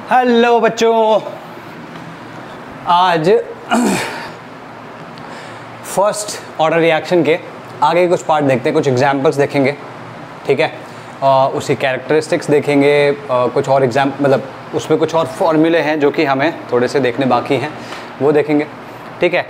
Hello बच्चों, आज first order reaction के आगे कुछ पार्ट देखते हैं, कुछ एग्जांपल्स देखेंगे, ठीक है। उसी कैरेक्टरिस्टिक्स देखेंगे, कुछ और मतलब उसमें कुछ और फॉर्मूले हैं जो कि हमें थोड़े से देखने बाकी हैं, वो देखेंगे, ठीक है।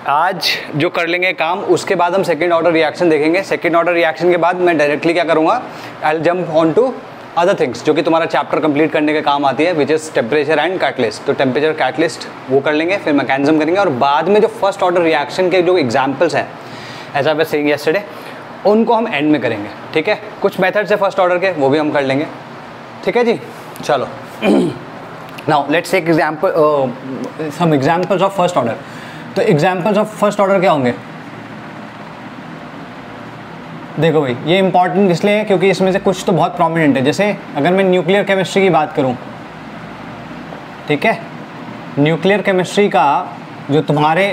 आज जो कर लेंगे काम, उसके बाद हम सेकेंड ऑर्डर रिएक्शन देखेंगे। सेकेंड ऑर्डर रिएक्शन के बाद मैं डायरेक्टली क्या करूँगा, I will jump on to other things जो कि तुम्हारा चैप्टर कंप्लीट करने के काम आती है, which is temperature and catalyst. तो टेम्परेचर कैटलिस्ट वो कर लेंगे, फिर मैकेनिज्म करेंगे, और बाद में जो फर्स्ट ऑर्डर रिएक्शन के जो एग्जांपल्स हैं, as I was saying yesterday, उनको हम एंड में करेंगे, ठीक है। कुछ मेथड्स है फर्स्ट ऑर्डर के, वो भी हम कर लेंगे, ठीक है जी। चलो now let's take example, some examples of first order. तो एग्जांपल्स ऑफ फर्स्ट ऑर्डर क्या होंगे? देखो भाई, ये इंपॉर्टेंट इसलिए है क्योंकि इसमें से कुछ तो बहुत प्रोमिनेंट है। जैसे अगर मैं न्यूक्लियर केमिस्ट्री की बात करूं, ठीक है, न्यूक्लियर केमिस्ट्री का जो तुम्हारे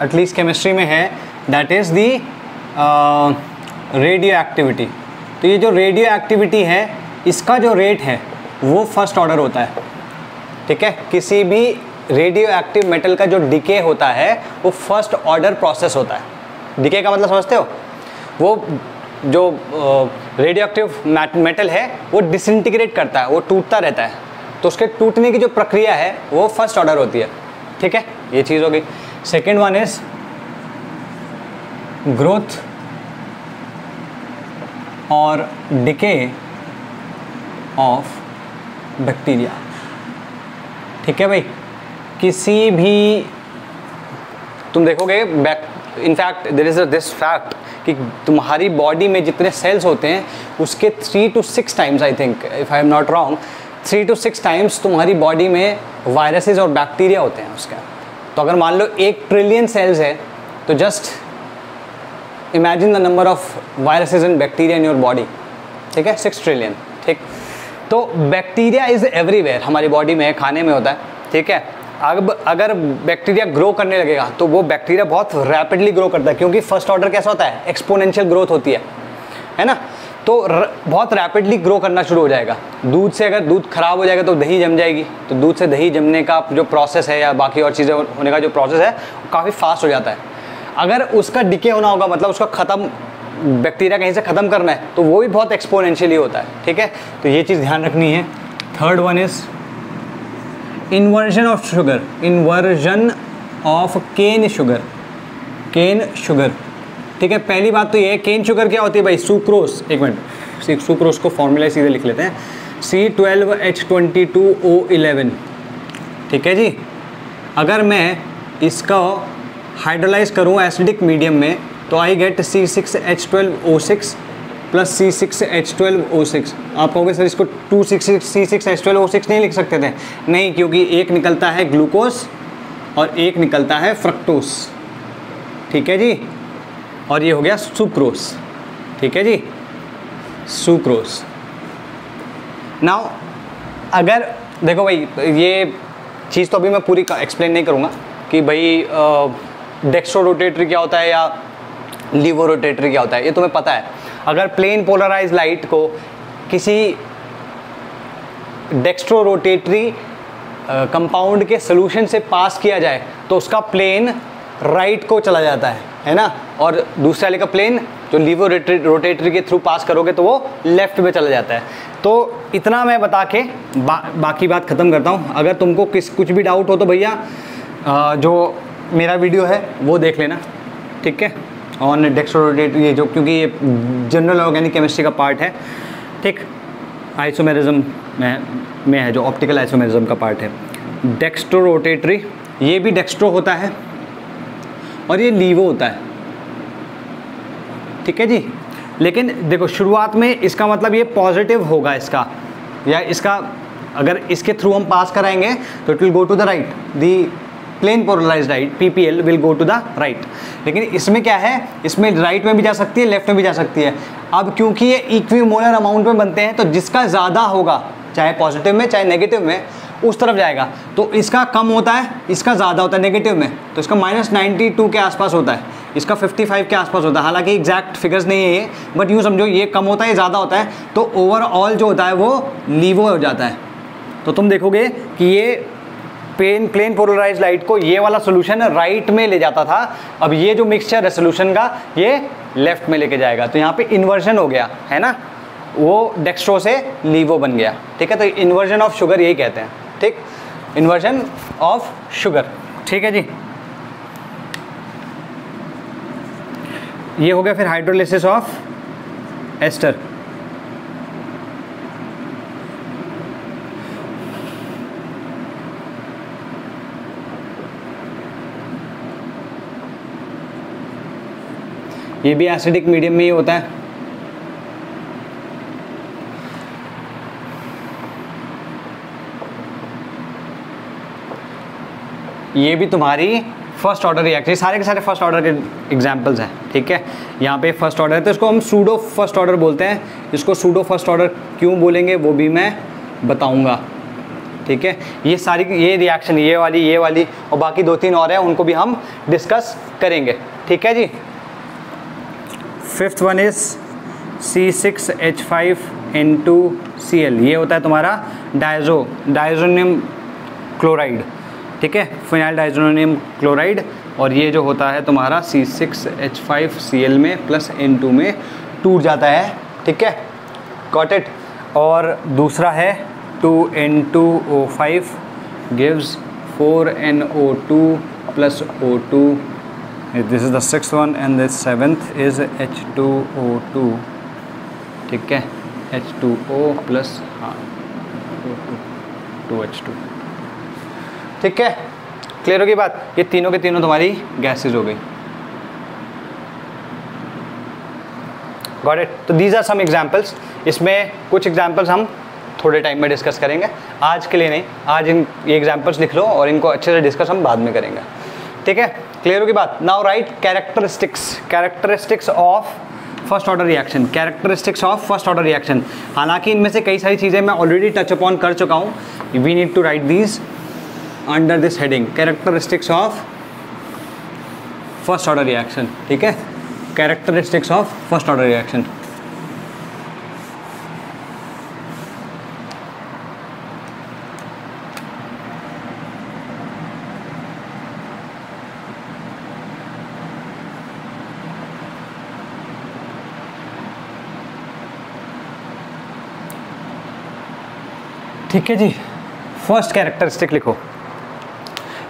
एटलीस्ट केमिस्ट्री में है, that is the radio activity. तो ये जो रेडियो एक्टिविटी है, इसका जो रेट है वो फर्स्ट ऑर्डर होता है, ठीक है। किसी भी रेडियो एक्टिव मेटल का जो डिके होता है वो फर्स्ट ऑर्डर प्रोसेस होता है। डिके का मतलब समझते हो? वो जो रेडियो एक्टिव मेटल है वो डिसइंटीग्रेट करता है, वो टूटता रहता है, तो उसके टूटने की जो प्रक्रिया है वो फर्स्ट ऑर्डर होती है, ठीक है। ये चीज़ होगी। सेकेंड वन इज ग्रोथ और डिके ऑफ बैक्टीरिया, ठीक है भाई। किसी भी तुम देखोगे, in fact there is this fact कि तुम्हारी बॉडी में जितने सेल्स होते हैं उसके 3 to 6 times, I think if I am not wrong, 3 to 6 times तुम्हारी बॉडी में वायरसेस और बैक्टीरिया होते हैं उसका। तो अगर मान लो 1 ट्रिलियन सेल्स है, तो just imagine the number of viruses and bacteria in your body, ठीक है, 6 ट्रिलियन, ठीक। तो बैक्टीरिया इज़ एवरीवेयर, हमारी बॉडी में, खाने में होता है, ठीक है। अब अगर बैक्टीरिया ग्रो करने लगेगा तो वो बैक्टीरिया बहुत रैपिडली ग्रो करता है, क्योंकि फर्स्ट ऑर्डर कैसा होता है, एक्सपोनेंशियल ग्रोथ होती है ना। तो बहुत रैपिडली ग्रो करना शुरू हो जाएगा। दूध से अगर दूध खराब हो जाएगा तो दही जम जाएगी, तो दूध से दही जमने का जो प्रोसेस है या बाकी और चीज़ें होने का जो प्रोसेस है वो काफ़ी फास्ट हो जाता है। अगर उसका डिके होना होगा, मतलब उसका ख़त्म, बैक्टीरिया कहीं से ख़त्म करना है, तो वो भी बहुत एक्सपोनेंशियली होता है, ठीक है। तो ये चीज़ ध्यान रखनी है। Third one is inversion of sugar, inversion of cane sugar, cane sugar, ठीक है। पहली बात तो ये है, केन शुगर क्या होती है भाई? सुक्रोस। एक मिनट, सुक्रोस को फॉर्मूला सीधे लिख लेते हैं, C12H22O11, ठीक है जी। अगर मैं इसका हाइड्रोलाइज करूँ एसिडिक मीडियम में, तो I get C6H12O6 plus C6H12O6। आप कहोगे सर इसको 2C6H12O6 नहीं लिख सकते थे? नहीं, क्योंकि एक निकलता है ग्लूकोज और एक निकलता है फ्रक्टोस, ठीक है जी। और ये हो गया सुक्रोस, ठीक है जी, सुक्रोस। नाउ अगर देखो भाई, ये चीज़ तो अभी मैं पूरी एक्सप्लेन नहीं करूँगा कि भाई डेक्स्ट्रो रोटेटरी क्या होता है या लीवो रोटेटरी क्या होता है, ये तुम्हें पता है। अगर प्लेन पोलराइज लाइट को किसी डेक्स्ट्रो रोटेटरी कंपाउंड के सोल्यूशन से पास किया जाए तो उसका प्लेन राइट को चला जाता है ना, और दूसरे वाले का प्लेन जो लीवो रोटेटरी के थ्रू पास करोगे तो वो लेफ्ट में चला जाता है। तो इतना मैं बता के बाकी बात ख़त्म करता हूँ। अगर तुमको कुछ भी डाउट हो तो भैया जो मेरा वीडियो है वो देख लेना, ठीक है, ऑन डेक्स्ट्रो रोटेटरी, ये जो, क्योंकि ये जनरल ऑर्गेनिक केमिस्ट्री का पार्ट है, ठीक। आइसोमेरिज्म में है, जो ऑप्टिकल आइसोमेरिज्म का पार्ट है। डेक्स्ट्रो रोटेटरी, ये भी डेक्स्ट्रो होता है और ये लीवो होता है, ठीक है जी। लेकिन देखो, शुरुआत में इसका मतलब ये पॉजिटिव होगा इसका, या इसका अगर इसके थ्रू हम पास कराएंगे तो it will go to the right, the plane polarised light PPL will go to the right. लेकिन इसमें क्या है, इसमें राइट में भी जा सकती है, लेफ्ट में भी जा सकती है। अब क्योंकि ये इक्विमोलर अमाउंट में बनते हैं, तो जिसका ज़्यादा होगा, चाहे पॉजिटिव में चाहे नेगेटिव में, उस तरफ जाएगा। तो इसका कम होता है, इसका ज़्यादा होता है नेगेटिव में, तो इसका -92 के आसपास होता है, इसका 55 के आसपास होता है। हालांकि एग्जैक्ट फिगर्स नहीं है ये, बट यूँ समझो ये कम होता है, ये ज़्यादा होता है, तो ओवरऑल जो होता है वो लीवो हो जाता है। तो तुम देखोगे कि ये प्लेन पोलराइज लाइट को ये वाला सोल्यूशन राइट में ले जाता था, अब ये जो मिक्सचर है सोल्यूशन का ये लेफ्ट में लेके जाएगा, तो यहाँ पे इन्वर्जन हो गया है ना, वो डेक्स्ट्रो से लीवो बन गया। ठीक है, तो इन्वर्जन ऑफ शुगर यही कहते हैं। ठीक, इन्वर्जन ऑफ शुगर। ठीक है जी, ये हो गया फिर हाइड्रोलिसिस ऑफ एस्टर। ये भी एसिडिक मीडियम में ही होता है। ये भी तुम्हारी फर्स्ट ऑर्डर रिएक्शन, सारे के सारे फर्स्ट ऑर्डर के एग्जांपल्स हैं। ठीक है, यहाँ पे फर्स्ट ऑर्डर है तो इसको हम सूडो फर्स्ट ऑर्डर बोलते हैं। इसको सूडो फर्स्ट ऑर्डर क्यों बोलेंगे वो भी मैं बताऊंगा। ठीक है, ये सारी ये रिएक्शन ये वाली और बाकी 2-3 और हैं, उनको भी हम डिस्कस करेंगे। ठीक है जी, फिफ्थ वन इज C6H5N2Cl, ये होता है तुम्हारा डायज़ोनियम क्लोराइड। ठीक है, फिनाइल डायज़ोनियम क्लोराइड, और ये जो होता है तुम्हारा C6H5Cl में प्लस N2 में टूट जाता है। ठीक है, गॉट इट। और दूसरा है 2N2O5 gives 4NO2 plus O2। This is the sixth one and the seventh is H2O2। ठीक है, H2O प्लस हाँ 2H2। ठीक है, क्लियर होगी बात। ये तीनों के तीनों तुम्हारी गैसेज हो गई। Got it. तो दीज आर सम एग्जांपल्स। इसमें कुछ एग्जांपल्स हम थोड़े टाइम में डिस्कस करेंगे, आज के लिए नहीं। आज ये एग्जांपल्स लिख लो और इनको अच्छे से डिस्कस हम बाद में करेंगे। ठीक है, क्लियर होगी बात। Now right characteristics of first order reaction. Characteristics of first order reaction, हालांकि इनमें से कई सारी चीज़ें मैं ऑलरेडी टच अपॉन कर चुका हूँ। We need to write these under this heading, characteristics of first order reaction. ठीक है, characteristics of first order reaction. ठीक है जी, फर्स्ट कैरेक्टरिस्टिक लिखो।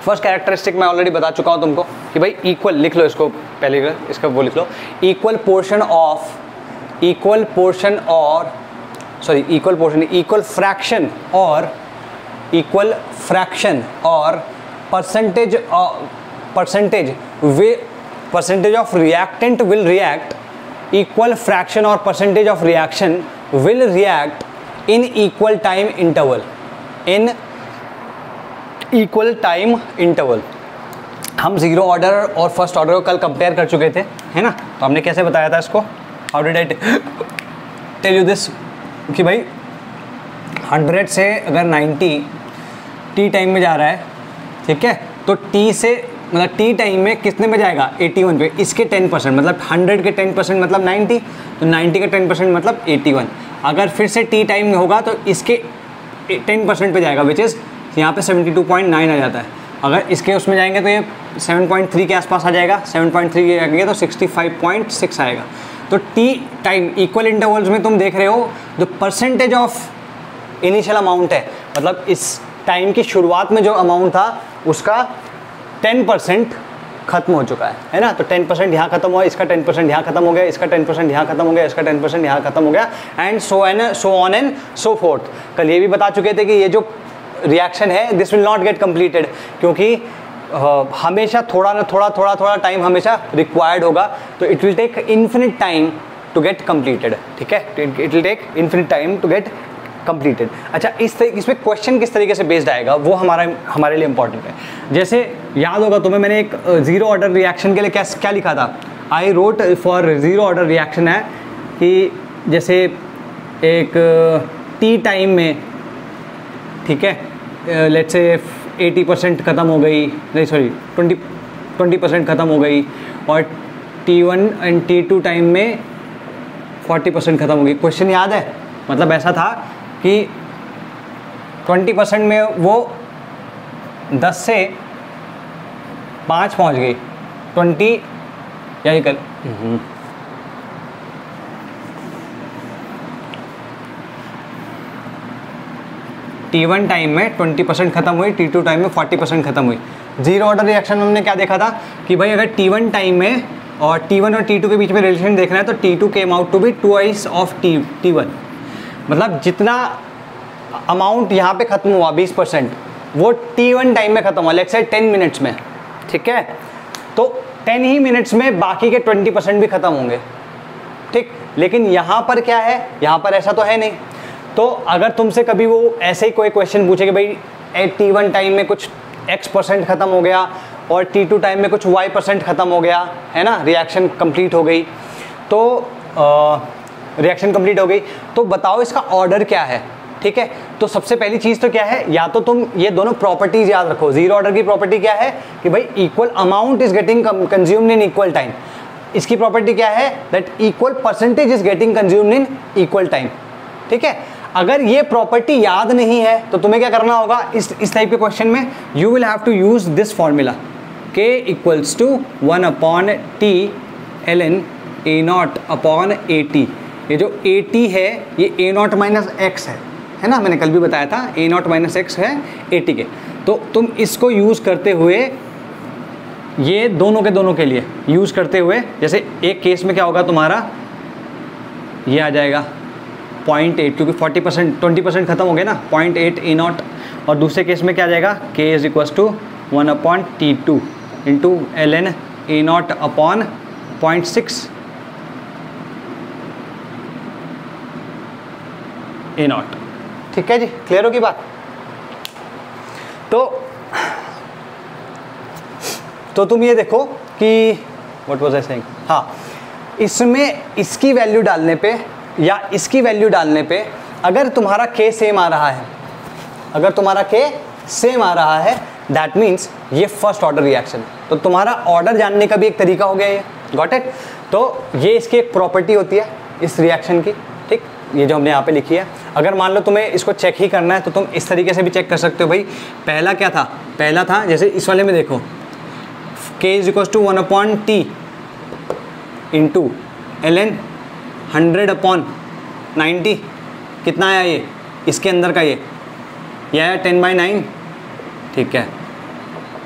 फर्स्ट कैरेक्टरिस्टिक मैं ऑलरेडी बता चुका हूँ तुमको कि भाई इक्वल लिख लो इसको, पहले इसका वो लिख लो, इक्वल पोर्शन इक्वल फ्रैक्शन और percentage of reactant will react, equal fraction और percentage of reaction will react in equal time interval. हम जीरो ऑर्डर और फर्स्ट ऑर्डर को कल कंपेयर कर चुके थे, है ना। तो हमने कैसे बताया था इसको, how did I tell you this, कि भाई 100 से अगर 90 टी टाइम में जा रहा है, ठीक है, तो टी से मतलब टी टाइम में कितने में जाएगा, 81 पे। इसके 10% मतलब 100 के 10% मतलब 90, तो 90 के 10% मतलब 81। अगर फिर से टी टाइम में होगा तो इसके 10% पे जाएगा, विच इज़ यहाँ पे 72.9 आ जाता है। अगर इसके उसमें जाएंगे तो ये 7.3 के आसपास आ जाएगा, 7.3 के जाएंगे तो 65.6 आएगा। तो टी टाइम इक्वल इंटरवल्स में तुम देख रहे हो जो परसेंटेज ऑफ इनिशियल अमाउंट है, मतलब इस टाइम की शुरुआत में जो अमाउंट था उसका 10% खत्म हो चुका है ना। तो 10% यहाँ खत्म हुआ, इसका 10% यहाँ खत्म हो गया, इसका 10% यहाँ खत्म हो गया, इसका 10% यहाँ खत्म हो गया, and so on and so fourth. कल ये भी बता चुके थे कि ये जो रिएक्शन है this will not get completed, क्योंकि हमेशा थोड़ा टाइम हमेशा रिक्वायर्ड होगा, तो it will take infinite time to get completed. ठीक है, it will take infinite time to get completed. अच्छा, इसमें क्वेश्चन किस तरीके से बेस्ड आएगा वो हमारे लिए इंपॉर्टेंट है। जैसे याद होगा तुम्हें, मैंने एक जीरो ऑर्डर रिएक्शन के लिए क्या लिखा था, I wrote for zero order reaction है कि जैसे एक टी टाइम में, ठीक है, लेट्स से 80% ख़त्म हो गई, नहीं सॉरी 20% ख़त्म हो गई, और T1 एंड T2 टाइम में 40% ख़त्म हो गई। क्वेश्चन याद है, मतलब ऐसा था कि 20% में वो 10 से 5 पहुंच गई, 20 यही कर T1 टाइम में 20% खत्म हुई, T2 टाइम में 40% खत्म हुई। जीरो ऑर्डर रिएक्शन में हमने क्या देखा था कि भाई अगर T1 टाइम में और T1 और T2 के बीच में रिलेशन देखना है तो T2 came out to be twice of T1, मतलब जितना अमाउंट यहाँ पे खत्म हुआ 20% वो T1 टाइम में खत्म हुआ, लेट्स से 10 मिनट्स में, ठीक है। तो 10 ही मिनट्स में बाकी के 20% भी खत्म होंगे, ठीक। लेकिन यहाँ पर क्या है, यहाँ पर ऐसा तो है नहीं। तो अगर तुमसे कभी वो ऐसे ही कोई क्वेश्चन पूछे कि भाई T1 टाइम में कुछ X% खत्म हो गया और T2 टाइम में कुछ Y% खत्म हो गया, है ना, रिएक्शन कंप्लीट हो गई, तो रिएक्शन कंप्लीट हो गई, तो बताओ इसका ऑर्डर क्या है, ठीक है। तो सबसे पहली चीज़ तो क्या है, या तो तुम ये दोनों प्रॉपर्टीज याद रखो। जीरो ऑर्डर की प्रॉपर्टी क्या है कि भाई equal amount is getting consumed in equal time. इसकी प्रॉपर्टी क्या है, that equal percentage is getting consumed in equal time, ठीक है। अगर ये प्रॉपर्टी याद नहीं है तो तुम्हें क्या करना होगा, इस टाइप के क्वेश्चन में you will have to use this formula, k equals to 1/t ln a0 upon at। ये जो at है ये a0 माइनस x है ना, मैंने कल भी बताया था a0 माइनस x है at के। तो तुम इसको यूज़ करते हुए ये दोनों के दोनों के लिए यूज़ करते हुए, जैसे एक केस में क्या होगा तुम्हारा, ये आ जाएगा 0.8, क्योंकि 20% खत्म हो गए ना, 0.8 a0, और दूसरे केस में क्या आ जाएगा, k is equals to 1/t2 into ln a0 upon 0.6 a0, ठीक है जी। क्लियर होगी बात। तो तुम ये देखो कि व्हाट वाज आई सेइंग, हाँ, इसमें इसकी वैल्यू डालने पे या इसकी वैल्यू डालने पे अगर तुम्हारा k सेम आ रहा है, अगर तुम्हारा k सेम आ रहा है, दैट मीन्स ये फर्स्ट ऑर्डर रिएक्शन। तो तुम्हारा ऑर्डर जानने का भी एक तरीका हो गया ये, गॉट इट। तो ये इसकी एक प्रॉपर्टी होती है इस रिएक्शन की, ठीक, ये जो हमने यहाँ पे लिखी है। अगर मान लो तुम्हें इसको चेक ही करना है तो तुम इस तरीके से भी चेक कर सकते हो। भाई पहला क्या था, पहला था जैसे इस वाले में देखो k is equal to 1/t into ln 100/90, कितना आया ये, इसके अंदर का ये आया 10/9, ठीक है।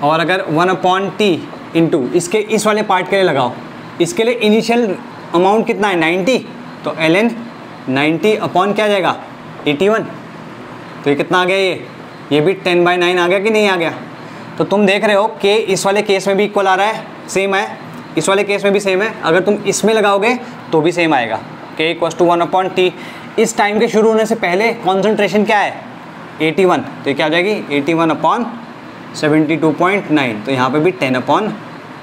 और अगर 1/t इंटू इसके इस वाले पार्ट के लिए लगाओ, इसके लिए इनिशियल अमाउंट कितना है 90, तो ln 90 अपॉन क्या जाएगा 81, तो ये कितना आ गया, ये भी 10/9 आ गया कि नहीं आ गया। तो तुम देख रहे हो कि इस वाले केस में भी इक्वल आ रहा है, सेम है, इस वाले केस में भी सेम है। अगर तुम इसमें लगाओगे तो भी सेम आएगा, k इक्वल्स टू 1/t। इस टाइम के शुरू होने से पहले कॉन्सेंट्रेशन क्या है 81, तो ये क्या हो जाएगी 81/72.9, तो यहाँ पे भी 10/9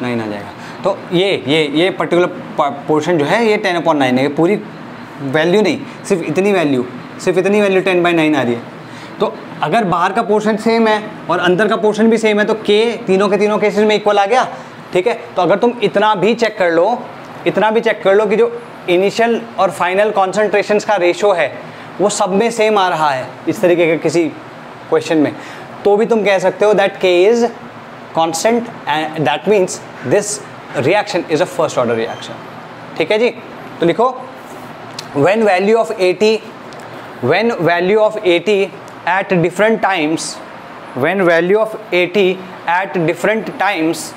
आ जाएगा। तो ये पर्टिकुलर पोर्शन जो है ये 10/9 है, पूरी वैल्यू नहीं, सिर्फ इतनी वैल्यू 10/9 आ रही है। तो अगर बाहर का पोर्शन सेम है और अंदर का पोर्शन भी सेम है तो k तीनों के तीनों केसेस में इक्वल आ गया, ठीक है। तो अगर तुम इतना भी चेक कर लो कि जो इनिशियल और फाइनल कॉन्सेंट्रेशंस का रेशो है वो सब में सेम आ रहा है इस तरीके के किसी क्वेश्चन में, तो भी तुम कह सकते हो that k is constant and that means this reaction is a first order reaction, ठीक है जी। तो लिखो when value of AT at different times, when value of AT at different times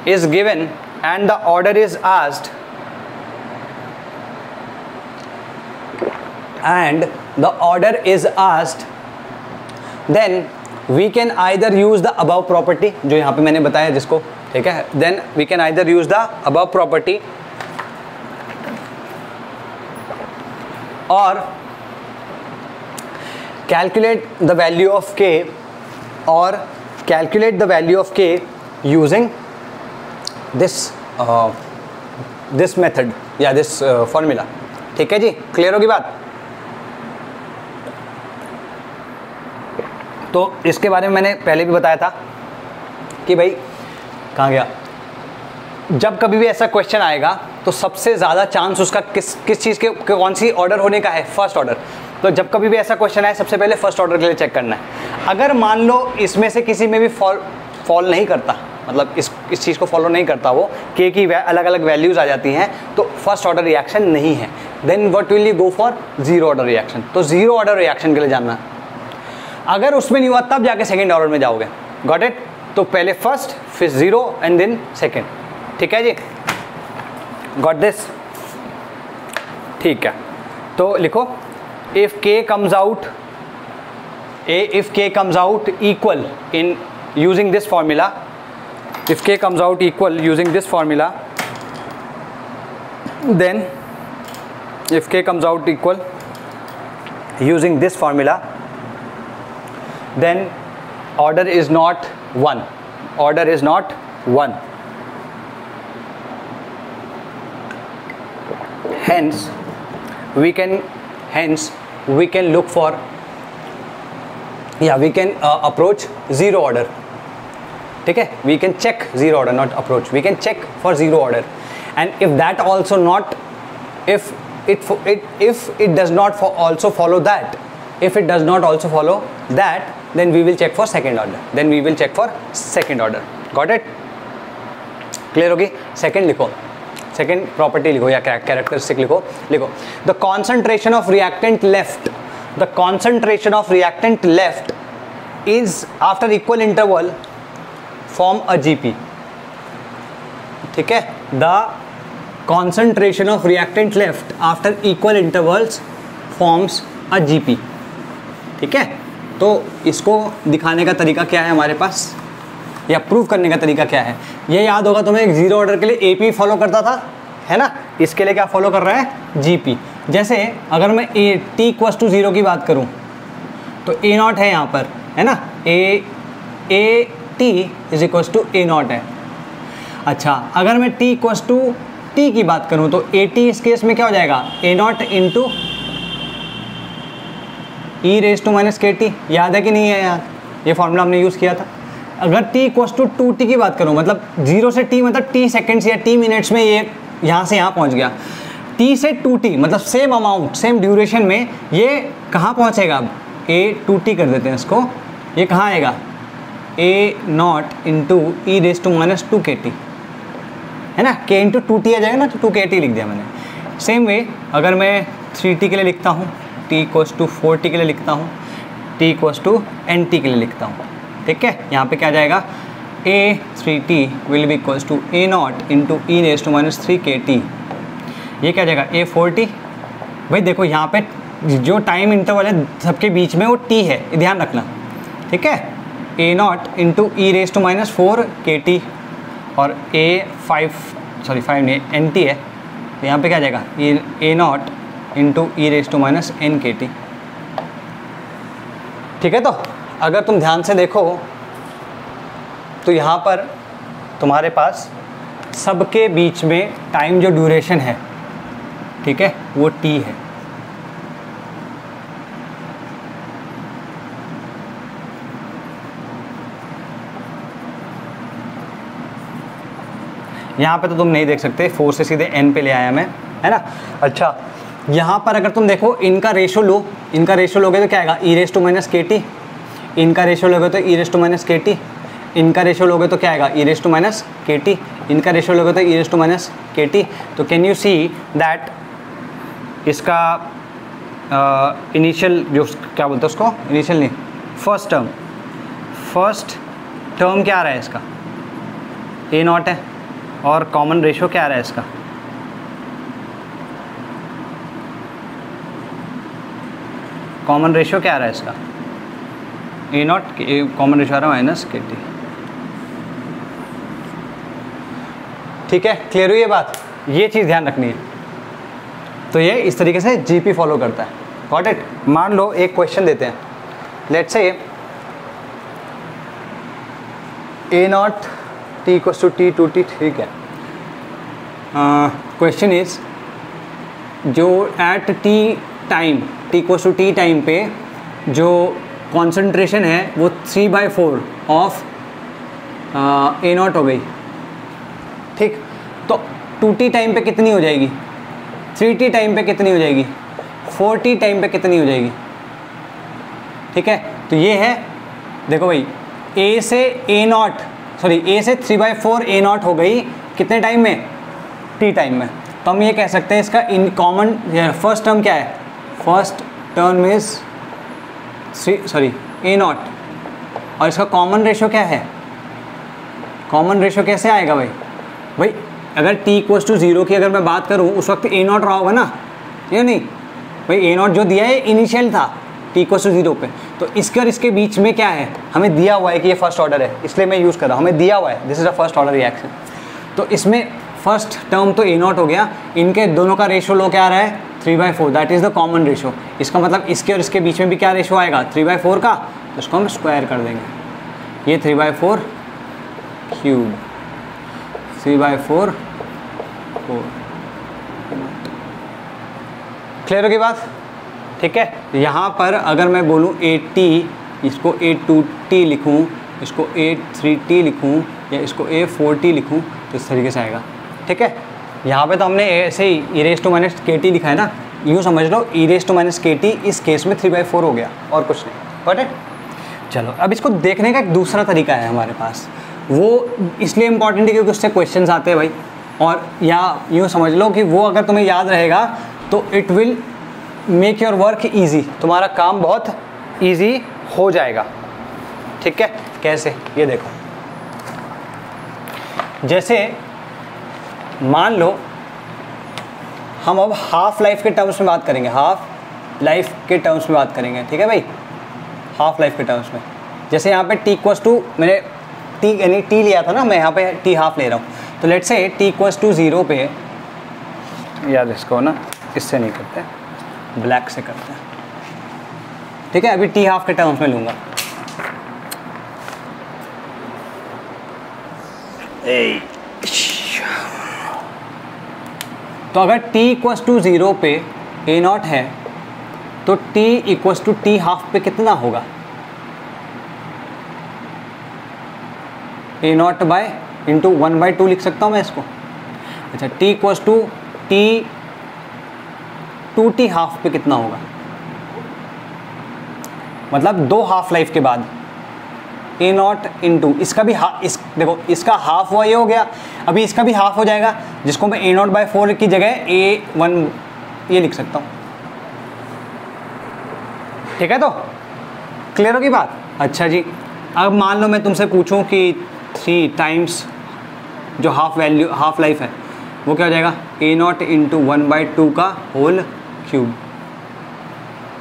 is given and the order is asked, then we can either use the above property, जो यहाँ पे मैंने बताया जिसको, ठीक है, then we can either use the above property or calculate the value of k using this method या this formula, ठीक है जी। क्लियर होगी बात। तो इसके बारे में मैंने पहले भी बताया था कि भाई कहाँ गया, जब कभी भी ऐसा क्वेश्चन आएगा तो सबसे ज़्यादा चांस उसका किस चीज़ के कौन सी ऑर्डर होने का है, फर्स्ट ऑर्डर। तो जब कभी भी ऐसा क्वेश्चन आए सबसे पहले फर्स्ट ऑर्डर के लिए चेक करना है। अगर मान लो इसमें से किसी में भी फॉल नहीं करता, मतलब इस चीज़ को फॉलो नहीं करता, वो के की अलग अलग वैल्यूज़ आ जाती हैं, तो फर्स्ट ऑर्डर रिएक्शन नहीं है, then what will you go for, zero order reaction. तो जीरो ऑर्डर रिएक्शन के लिए जानना, अगर उसमें नहीं हुआ तब जाके सेकेंड ऑर्डर में जाओगे। Got it? तो पहले फर्स्ट, फिर जीरो एंड देन सेकेंड। ठीक है जी, गॉट दिस? ठीक है, तो लिखो if k comes out if k comes out equal in using this formula, if k comes out equal using this formula, then if k comes out equal using this formula, then order is not 1, order is not 1, hence we can look for, we can approach zero order. ठीक है, we can check zero order, not approach, we can check for zero order, and if that also not, if it does not also follow that, if it does not also follow that, then we will check for second order, then we will check for second order. Got it? Clear होगी? Second लिखो, second property लिखो या characteristic लिखो। The concentration of reactant left, the concentration of reactant left is after equal interval form a GP. ठीक है, the concentration of reactant left after equal intervals forms a GP. ठीक है, तो इसको दिखाने का तरीका क्या है हमारे पास, या प्रूव करने का तरीका क्या है? ये याद होगा तुम्हें, एक जीरो ऑर्डर के लिए एपी फॉलो करता था, है ना, इसके लिए क्या फॉलो कर रहा है, जीपी। जैसे अगर मैं टी इक्वस टू जीरो की बात करूं तो ए नॉट है यहाँ पर, है ना, A T is equals to A not है। अच्छा, अगर मैं टी इक्वस टू टी की बात करूं तो ए टी इस केस में क्या हो जाएगा, A not into e raise to minus K T. याद है कि नहीं है यार, ये फॉर्मूला हमने यूज़ किया था। अगर t इक्वस टू 2t की बात करूँ, मतलब 0 से t मतलब t सेकेंड्स या t मिनट्स में ये यहाँ से यहाँ पहुँच गया, t से 2t मतलब सेम अमाउंट सेम ड्यूरेशन में ये कहाँ पहुँचेगा, अब a 2t कर देते हैं इसको, ये कहाँ आएगा, a not into e raise to minus 2kt, है ना, k इंटू 2t आ जाएगा ना, तो 2kt लिख दिया मैंने। सेम वे अगर मैं 3t के लिए लिखता हूँ, t इक्वस टू 4t के लिए लिखता हूँ, t इक्वस टू nt के लिए लिखता हूँ। ठीक है, यहाँ पे क्या जाएगा, a3t will be equals to A not into e raise to minus 3kt। ये क्या जाएगा, a4t। भाई देखो यहाँ पे जो टाइम इंटरवल है सबके बीच में वो t है, ध्यान रखना। ठीक है, A not into e raise to minus 4kt और फाइव नहीं nt है, तो यहाँ पे क्या जाएगा, A not into e raise to minus nkt। ठीक है, तो अगर तुम ध्यान से देखो तो यहाँ पर तुम्हारे पास सबके बीच में टाइम जो ड्यूरेशन है, ठीक है, वो t है। यहाँ पे तो तुम नहीं देख सकते, 4 से सीधे n पे ले आया मैं, है ना। अच्छा, यहाँ पर अगर तुम देखो इनका रेशो लो, इनका रेशो लोगे तो क्या आएगा, ई raise to minus K T, इनका रेशो लोगे तो ई raise to minus K T, इनका रेशो लोगे तो क्या आएगा, ई raise to minus K T, इनका रेशो लोगे तो ई raise to minus K T. तो कैन यू सी दैट इसका इनिशियल जो क्या बोलते हैं उसको, इनिशियल नहीं, फर्स्ट टर्म क्या आ रहा है इसका, ए नॉट है, और कॉमन रेशो क्या आ रहा है इसका, कॉमन रेशो क्या आ रहा है इसका, ए नॉट, कॉमन रेशो आ रहा है माइनस के टी। ठीक है, क्लियर हुई ये बात, ये चीज़ ध्यान रखनी है। तो ये इस तरीके से जीपी फॉलो करता है। Got it? मान लो एक क्वेश्चन देते हैं, let's say A not T equals to T 2t। ठीक है, क्वेश्चन इज जो at T time, T equals to T time पे जो कॉन्सेंट्रेशन है वो 3/4 ऑफ ए नॉट हो गई। ठीक, तो 2t टाइम पे कितनी हो जाएगी, 3t टाइम पे कितनी हो जाएगी, 4t टाइम पे कितनी हो जाएगी? ठीक है, तो ये है, देखो भाई a से a0 सॉरी a से 3/4 a0 हो गई कितने टाइम में? t टाइम में। तो हम ये कह सकते हैं इसका इन कॉमन फर्स्ट टर्म क्या है? फर्स्ट टर्म इज a0 और इसका कॉमन रेशो क्या है? कॉमन रेशो कैसे आएगा भाई? भाई अगर t = 0 की अगर मैं बात करूँ उस वक्त a0 रहा होगा ना, या नहीं भाई? a0 जो दिया है इनिशियल था t = 0 पे, तो इसके और इसके बीच में क्या है? हमें दिया हुआ है कि ये फर्स्ट ऑर्डर है, इसलिए मैं यूज़ कर रहा हूँ, हमें दिया हुआ है this is a first order reaction. तो इसमें फर्स्ट टर्म तो a0 हो गया, इनके दोनों का रेशो लो क्या आ रहा है? 3/4, that is the common ratio. इसका मतलब इसके और इसके बीच में भी क्या रेशो आएगा? 3/4 का, तो इसको हम स्क्वायर कर देंगे। ये 3/4 क्यूब 3/4 4। क्लियर होगी बात? ठीक है, यहाँ पर अगर मैं बोलूँ 8t, इसको 8-2t लिखूँ, इसको 8-3t लिखूँ, या इसको 8-4t लिखूँ, तो इस तरीके से आएगा। ठीक है, यहाँ पे तो हमने ऐसे ही e⁻kt लिखा है ना, यूँ समझ लो e⁻kt इस केस में 3/4 हो गया और कुछ नहीं। बट चलो अब इसको देखने का एक दूसरा तरीका है हमारे पास, वो इसलिए इम्पॉर्टेंट है क्योंकि उससे क्वेश्चंस आते हैं भाई, और या यूँ समझ लो कि वो अगर तुम्हें याद रहेगा तो it will make your work easy, तुम्हारा काम बहुत ईजी हो जाएगा। ठीक है, कैसे? ये देखो, जैसे मान लो हम अब हाफ लाइफ के टर्म्स में बात करेंगे, हाफ लाइफ के टर्म्स में बात करेंगे। ठीक है भाई, हाफ लाइफ के टर्म्स में, जैसे यहाँ पे t = मैंने t यानी t लिया था ना, मैं यहाँ पे t हाफ ले रहा हूँ, तो लेट्स से t = 0 पे, यार इसको ना इससे नहीं करते, ब्लैक से करते हैं। ठीक है, अभी t हाफ के टर्म्स में लूँगा। तो अगर t = 0 पे a0 है तो t = t हाफ पे कितना होगा? a0 बाय इंटू 1/2 लिख सकता हूँ मैं इसको। अच्छा, t = 2t हाफ पे कितना होगा? मतलब 2 हाफ लाइफ के बाद a0 इंटू इसका भी देखो इसका हाफ हुआ, ये हो गया, अभी इसका भी हाफ हो जाएगा, जिसको मैं a0/4 की जगह a1 ये लिख सकता हूँ। ठीक है, तो क्लियर होगी बात? अच्छा जी, अब मान लो मैं तुमसे पूछूं कि 3 टाइम्स जो हाफ लाइफ है वो क्या हो जाएगा? a0 इंटू 1/2 का होल क्यूब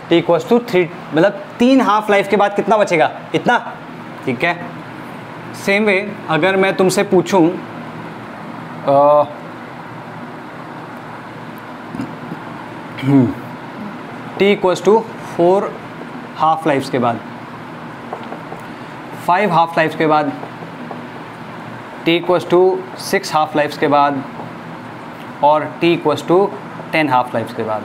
t = 3, मतलब 3 हाफ लाइफ के बाद कितना बचेगा? इतना। ठीक है, सेम वे अगर मैं तुमसे पूछूं t = 4 हाफ लाइफ्स के बाद, 5 हाफ लाइफ्स के बाद, t = 6 हाफ लाइफ्स के बाद, और t = 10 हाफ लाइफ्स के बाद।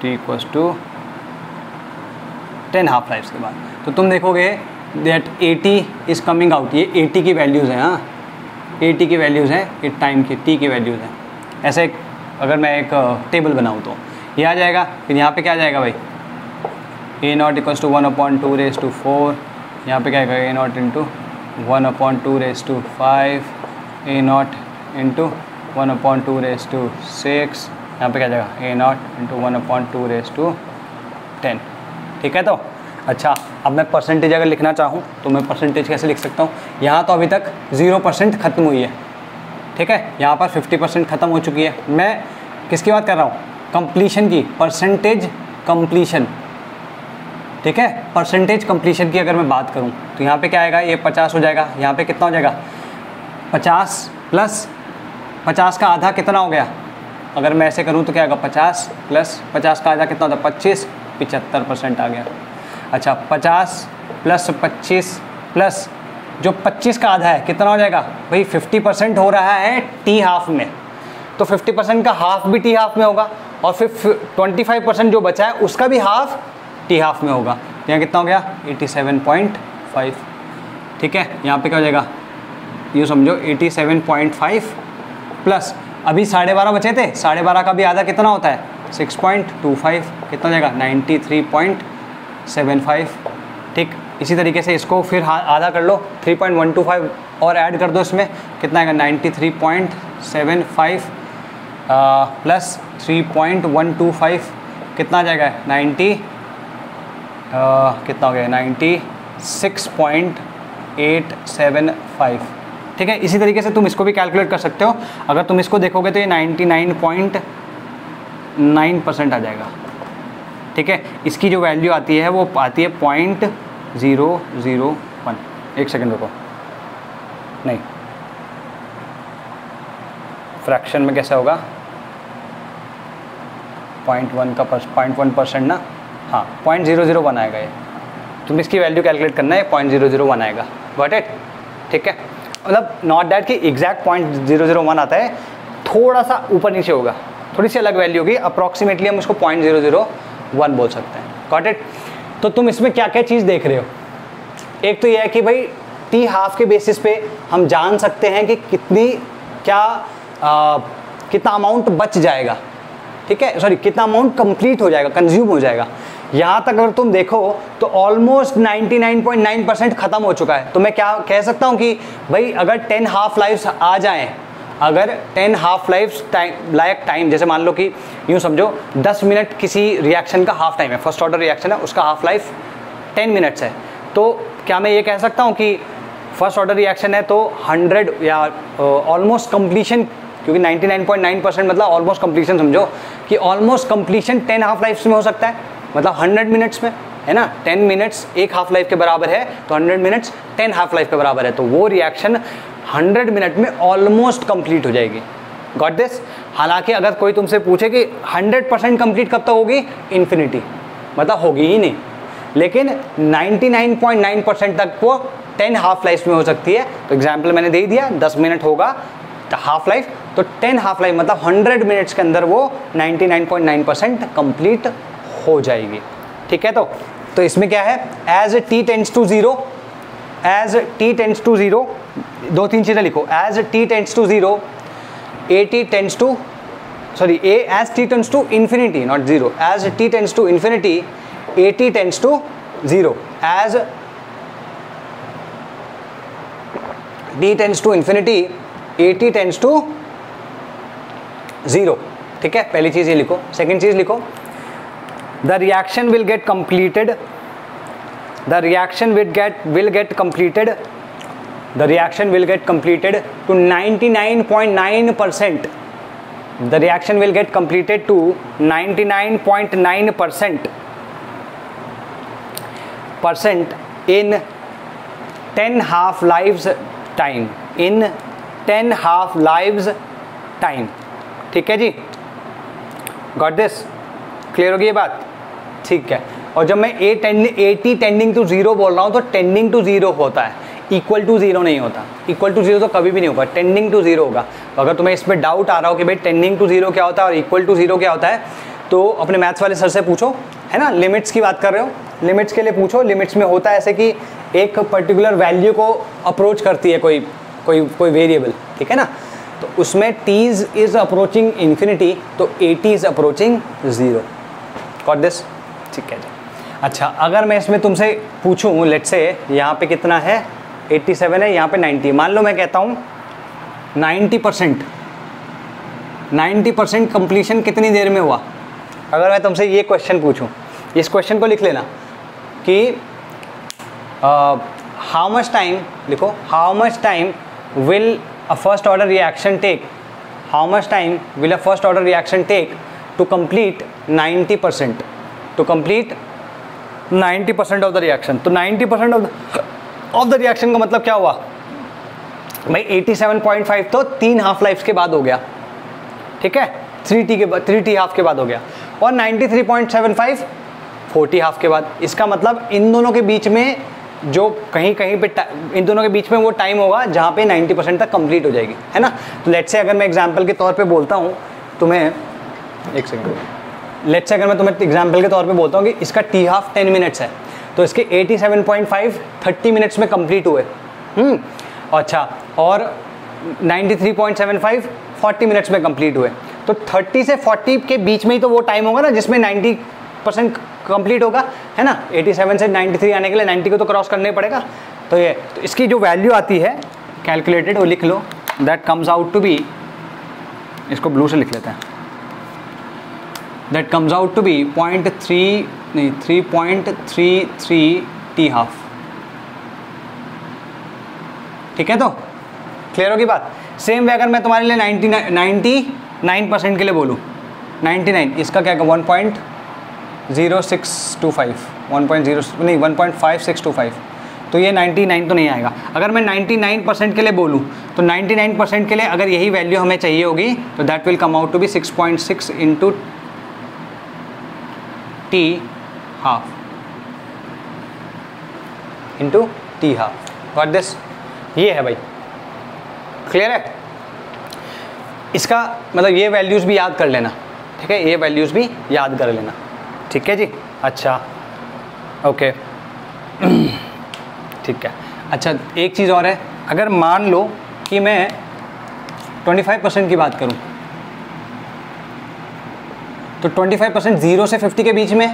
t = 10 हाफ लाइफ्स के बाद, तो तुम देखोगे दैट 80 इज़ कमिंग आउट। ये 80 की वैल्यूज़ हैं, हाँ 80 की वैल्यूज़ हैं, ये टाइम की t की वैल्यूज़ हैं। ऐसे अगर मैं एक टेबल बनाऊँ तो ये आ जाएगा, फिर यहाँ पे क्या आ जाएगा भाई? a0 = 1/2⁴, यहाँ पे क्या आएगा? a0 इंटू 1/2⁵, a0 इंटू 1/2⁶, यहाँ पे क्या जाएगा? a0 into 1/2⁻10। ठीक है, तो अच्छा अब मैं परसेंटेज अगर लिखना चाहूँ तो मैं परसेंटेज कैसे लिख सकता हूँ? यहाँ तो अभी तक 0% ख़त्म हुई है। ठीक है, यहाँ पर 50% ख़त्म हो चुकी है। मैं किसकी बात कर रहा हूँ? कंप्लीशन की, परसेंटेज कंप्लीशन। ठीक है, परसेंटेज कंप्लीशन की अगर मैं बात करूँ तो यहाँ पे क्या आएगा? ये 50 हो जाएगा, यहाँ पे कितना हो जाएगा? 50 प्लस 50 का आधा कितना हो गया? अगर मैं ऐसे करूँ तो क्या आएगा? 50 प्लस 50 का आधा कितना होता है? 25, 75% आ गया। अच्छा, 50 प्लस 25 प्लस जो 25 का आधा है कितना हो जाएगा भाई? 50% हो रहा है टी हाफ में, तो 50% का हाफ भी टी हाफ में होगा, और फिर 25% जो बचा है उसका भी हाफ टी हाफ में होगा। यहाँ कितना हो गया? 87.5। ठीक है, यहाँ पे क्या हो जाएगा? यूँ समझो 87.5 प्लस अभी 12.5 बचे थे, 12.5 का भी आधा कितना होता है 6.25, कितना जाएगा 93.75। ठीक, इसी तरीके से इसको फिर आधा कर लो, 3.125 और ऐड कर दो इसमें, कितना आएगा 93.75 प्लस 3.125 कितना जाएगा 90 कितना हो गया 96.875। ठीक है, इसी तरीके से तुम इसको भी कैलकुलेट कर सकते हो। अगर तुम इसको देखोगे तो ये 99.9% आ जाएगा। ठीक है, इसकी जो वैल्यू आती है वो आती है 0.001। एक सेकेंड रुको, नहीं फ्रैक्शन में कैसे होगा 0.1% ना, हाँ 0.001 आएगा ये। तुम इसकी वैल्यू कैलकुलेट करना है, 0.001 आएगा। Got it? ठीक है, मतलब नॉट दैट कि एग्जैक्ट 0.001 आता है, थोड़ा सा ऊपर नीचे होगा, थोड़ी सी अलग वैल्यू होगी, अप्रॉक्सीमेटली हम उसको 0.001 बोल सकते हैं। Got it? तो तुम इसमें क्या क्या चीज़ देख रहे हो, एक तो यह है कि भाई टी हाफ के बेसिस पे हम जान सकते हैं कि कितना अमाउंट बच जाएगा। ठीक है, सॉरी कितना अमाउंट कंप्लीट हो जाएगा, कंज्यूम हो जाएगा। यहाँ तक अगर तुम देखो तो ऑलमोस्ट 99.9% ख़त्म हो चुका है। तो मैं क्या कह सकता हूँ कि भाई अगर 10 हाफ लाइफ्स आ जाएं, अगर 10 हाफ लाइफ्स लायक टाइम, जैसे मान लो कि यूँ समझो 10 मिनट किसी रिएक्शन का हाफ टाइम है, फर्स्ट ऑर्डर रिएक्शन है, उसका हाफ लाइफ 10 मिनट्स है, तो क्या मैं ये कह सकता हूँ कि फर्स्ट ऑर्डर रिएक्शन है तो 100 या ऑलमोस्ट कंप्लीशन, क्योंकि 99.9% मतलब ऑलमोस्ट कंप्लीशन समझो कि ऑलमोस्ट कंप्लीशन 10 हाफ लाइफ्स में हो सकता है, मतलब 100 मिनट्स में, है ना। 10 मिनट्स एक हाफ लाइफ के बराबर है, तो 100 मिनट्स 10 हाफ लाइफ के बराबर है, तो वो रिएक्शन 100 मिनट में ऑलमोस्ट कंप्लीट हो जाएगी। Got this? हालांकि अगर कोई तुमसे पूछे कि 100% कंप्लीट कब तक होगी, इन्फिनिटी, मतलब होगी ही नहीं, लेकिन 99.9% तक वो 10 हाफ लाइफ में हो सकती है। तो एग्जाम्पल मैंने दे दिया, 10 मिनट होगा हाफ लाइफ, तो 10 हाफ लाइफ मतलब 100 मिनट्स के अंदर वो 99.9% कंप्लीट हो जाएगी। ठीक है, तो इसमें क्या है, as t tends to 0, as t tends to 0, 2-3 चीज़ें लिखो, as t tends to 0, as t tends to infinity, not 0, as t tends to infinity, at tends to 0, as t tends to infinity, at tends to 0। ठीक है, पहली चीज़ ये लिखो। Second चीज़ लिखो, the reaction will get completed, the reaction will get completed to 99.9%, the reaction will get completed to 99.9% in 10 half lives time, in 10 half lives time। ठीक है जी, got this? Clear होगी ये बात? ठीक है, और जब मैं AT टेंडिंग टू 0 बोल रहा हूँ तो टेंडिंग टू 0 होता है, इक्वल टू 0 नहीं होता। इक्वल टू 0 तो कभी भी नहीं होगा, टेंडिंग टू 0 होगा। तो अगर तुम्हें इस पर डाउट आ रहा हो कि भाई टेंडिंग टू 0 क्या होता है और इक्वल टू 0 क्या होता है, तो अपने मैथ्स वाले सर से पूछो, है ना। लिमिट्स की बात कर रहे हो, लिमिट्स के लिए पूछो। लिमिट्स में होता है ऐसे कि एक पर्टिकुलर वैल्यू को अप्रोच करती है कोई वेरिएबल, ठीक है ना। तो उसमें t इज अप्रोचिंग इन्फिनिटी, तो AT is approaching 0। Got this? ठीक है जी। अच्छा, अगर मैं इसमें तुमसे पूछूं, लेट्स से यहाँ पे कितना है 87 है, यहाँ पे 90, मान लो मैं कहता हूँ 90% कंप्लीशन कितनी देर में हुआ। अगर मैं तुमसे ये क्वेश्चन पूछूं, इस क्वेश्चन को लिख लेना कि हाउ मच टाइम, लिखो how much time will a first order reaction take, how much time will a first order reaction take to complete 90%, to complete 90% of the reaction। तो 90% of the reaction का मतलब क्या हुआ भाई, 87.5 तो 3 half lives के बाद हो गया, ठीक है, 3t हाफ के बाद हो गया, और 93.75 40 हाफ के बाद। इसका मतलब इन दोनों के बीच में जो कहीं पे इन दोनों के बीच में वो टाइम होगा जहाँ पे 90% तक कंप्लीट हो जाएगी, है ना। तो लेट्स से अगर मैं एग्जांपल के तौर पे बोलता हूँ तुम्हें, एक सेकंड, लेट्स से अगर मैं तुम्हें एग्जांपल के तौर पे बोलता हूँ कि इसका t हाफ 10 मिनट्स है, तो इसके 87.5 30 मिनट्स में कंप्लीट हुए। अच्छा, और 93.75 40 मिनट्स में कंप्लीट हुए। तो 30 से 40 के बीच में ही तो वो टाइम होगा ना जिसमें 90% कंप्लीट होगा, है ना। 87 से 93 आने के लिए 90 को तो क्रॉस करना ही पड़ेगा। तो ये तो इसकी जो वैल्यू आती है कैलकुलेटेड, वो लिख लो, that comes out to be, इसको ब्लू से लिख लेते हैं, that comes out to be 3.33 t½ ठीक है। तो क्लियर होगी बात। सेम वे अगर मैं तुम्हारे लिए 99% के लिए बोलूँ, 99, इसका क्या 1.5625, तो ये 99 तो नहीं आएगा। अगर मैं 99% के लिए बोलूँ तो 99% के लिए अगर यही वैल्यू हमें चाहिए होगी तो that will come out to be 6.6 into t½ into t½ got this. ये है भाई, क्लियर है। इसका मतलब ये वैल्यूज़ भी याद कर लेना, ठीक है, ये वैल्यूज़ भी याद कर लेना, ठीक है जी। अच्छा ओके ठीक है। अच्छा एक चीज़ और है, अगर मान लो कि मैं 25% की बात करूं तो 25% 0 से 50 के बीच में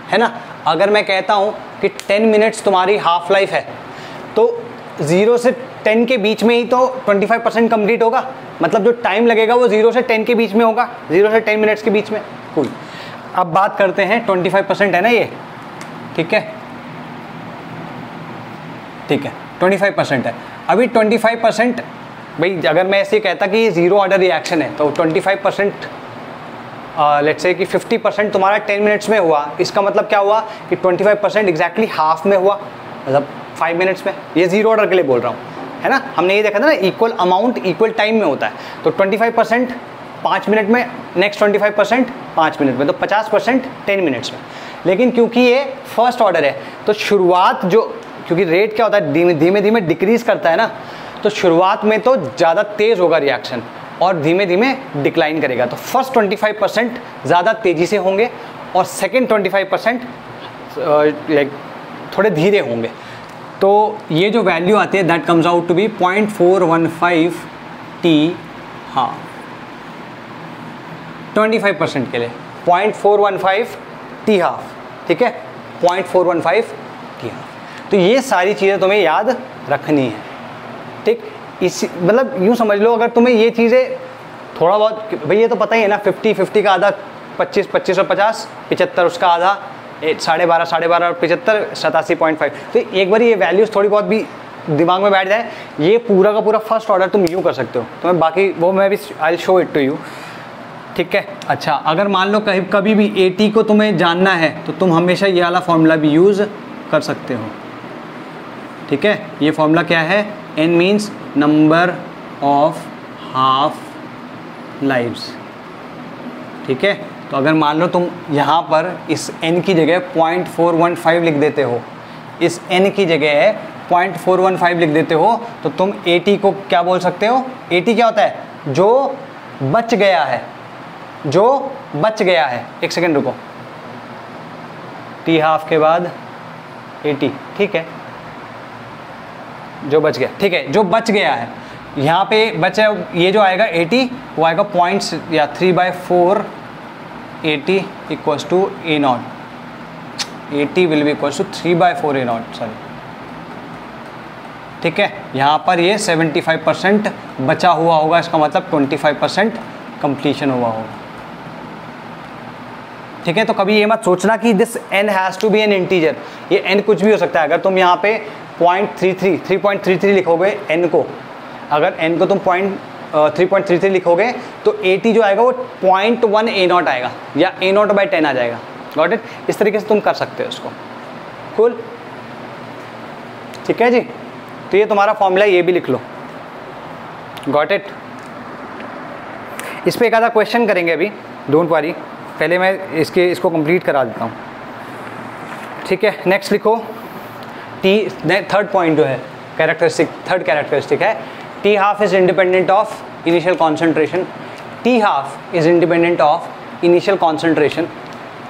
है ना। अगर मैं कहता हूं कि 10 मिनट्स तुम्हारी हाफ लाइफ है तो 0 से 10 के बीच में ही तो 25% कंप्लीट होगा, मतलब जो टाइम लगेगा वो 0 से 10 के बीच में होगा, 0 से 10 मिनट्स के बीच में। कूल। अब बात करते हैं 25% है ना ये, ठीक है, ठीक है 25% है। अभी 25% भाई अगर मैं ऐसे कहता कि ये ज़ीरो ऑर्डर रिएक्शन है तो 25% लेट्स से कि 50% तुम्हारा 10 मिनट्स में हुआ, इसका मतलब क्या हुआ कि 25% एग्जैक्टली हाफ में हुआ, मतलब 5 मिनट्स में। ये ज़ीरो ऑर्डर के लिए बोल रहा हूँ, है ना। हमने ये देखा था ना, इक्वल अमाउंट इक्वल टाइम में होता है। तो 25% 5 मिनट में, नेक्स्ट 25% 5 मिनट में, तो 50% 10 मिनट्स में। लेकिन क्योंकि ये फर्स्ट ऑर्डर है तो शुरुआत जो, क्योंकि रेट क्या होता है धीमे धीमे डिक्रीज करता है ना, तो शुरुआत में तो ज़्यादा तेज़ होगा रिएक्शन और धीमे धीमे डिक्लाइन करेगा। तो फर्स्ट 25% ज़्यादा तेज़ी से होंगे और सेकेंड 25% लाइक थोड़े धीरे होंगे। तो ये जो वैल्यू आती है that comes out to be 0.415 t², 25% के लिए 0.415 t², ठीक है, 0.415 t²। तो ये सारी चीज़ें तुम्हें याद रखनी है, ठीक। इस मतलब यूँ समझ लो, अगर तुम्हें ये चीज़ें थोड़ा बहुत, भाई ये तो पता ही है ना, 50 का आधा 25 और 50, 75 उसका आधा 12.5 और 75 87.5। तो एक बार ये वैल्यूज़ थोड़ी बहुत भी दिमाग में बैठ जाए, ये पूरा का पूरा फर्स्ट ऑर्डर तुम यूँ कर सकते हो। तुम्हें बाकी वो मैं भी I show it to you, ठीक है। अच्छा अगर मान लो कभी भी AT को तुम्हें जानना है तो तुम हमेशा ये वाला फॉर्मूला भी यूज़ कर सकते हो, ठीक है। ये फॉर्मूला क्या है, n means number of half lives, ठीक है। तो अगर मान लो तुम यहाँ पर इस n की जगह 0.415 लिख देते हो, इस n की जगह 0.415 लिख देते हो, तो तुम AT को क्या बोल सकते हो। AT क्या होता है, जो बच गया है, जो बच गया है। एक सेकेंड रुको, t½ के बाद AT, ठीक है, जो बच गया, ठीक है, जो बच गया है। यहाँ पे बचा ये जो आएगा AT, वो आएगा पॉइंट्स या 3/4 AT equals to A0, AT will be equals to 3/4 A0, sorry, ठीक है। यहाँ पर ये 75% बचा हुआ होगा, इसका मतलब 25% कंप्लीशन हुआ होगा, ठीक है। तो कभी ये मत सोचना कि this n has to be an integer, ये n कुछ भी हो सकता है। अगर तुम यहाँ पे 3.33 लिखोगे n को, अगर n को तुम 3.33 लिखोगे तो AT जो आएगा वो 0.1 A0 आएगा या A0/10 आ जाएगा। Got it. इस तरीके से तुम कर सकते हो इसको। कूल, ठीक है जी। तो ये तुम्हारा फॉर्मूला, ये भी लिख लो। Got it. इस पर एक आधा क्वेश्चन करेंगे अभी, डोंट वरी, पहले मैं इसको कंप्लीट करा देता हूँ, ठीक है। नेक्स्ट लिखो थर्ड पॉइंट जो है कैरेक्टरिस्टिक, थर्ड कैरेक्टरिस्टिक है t½ is independent of initial concentration. t½ is independent of initial concentration,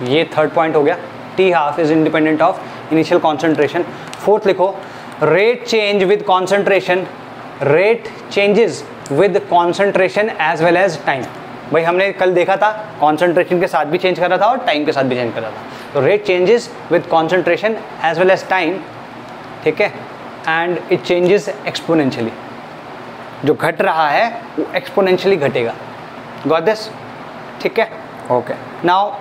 ये थर्ड पॉइंट हो गया। t½ is independent of initial concentration. Fourth लिखो rate change with concentration rate changes with concentration as well as time. भाई हमने कल देखा था concentration के साथ भी चेंज कर रहा था और टाइम के साथ भी चेंज कर रहा था। तो rate changes with concentration as well as time, ठीक है, एंड इट चेंजेस एक्सपोनेंशियली। जो घट रहा है वो एक्सपोनेंशियली घटेगा। Got this? ठीक है, okay. Now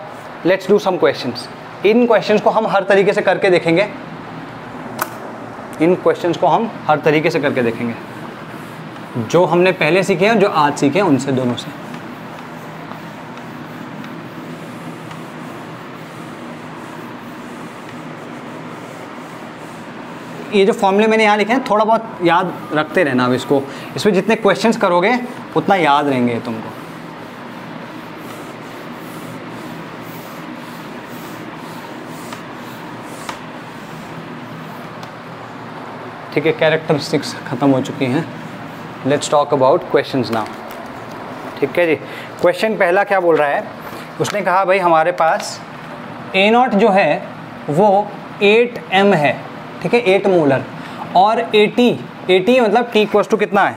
let's do some questions. इन क्वेश्चंस को हम हर तरीके से करके देखेंगे, इन क्वेश्चंस को हम हर तरीके से करके देखेंगे, जो हमने पहले सीखे हैं, जो आज सीखे हैं, उनसे, दोनों से। ये जो फॉर्मूले मैंने यहाँ लिखे हैं थोड़ा बहुत याद रखते रहना। अब इसको, इसमें जितने क्वेश्चंस करोगे उतना याद रहेंगे तुमको। ठीक है, कैरेक्टरिस्टिक्स खत्म हो चुकी हैं। Let's talk about questions now. ठीक है जी, क्वेश्चन पहला क्या बोल रहा है? उसने कहा भाई हमारे पास A0 जो है वो 8m है, ठीक है, 8 मोलर, और 80 मतलब t इक्वल्स टू कितना है?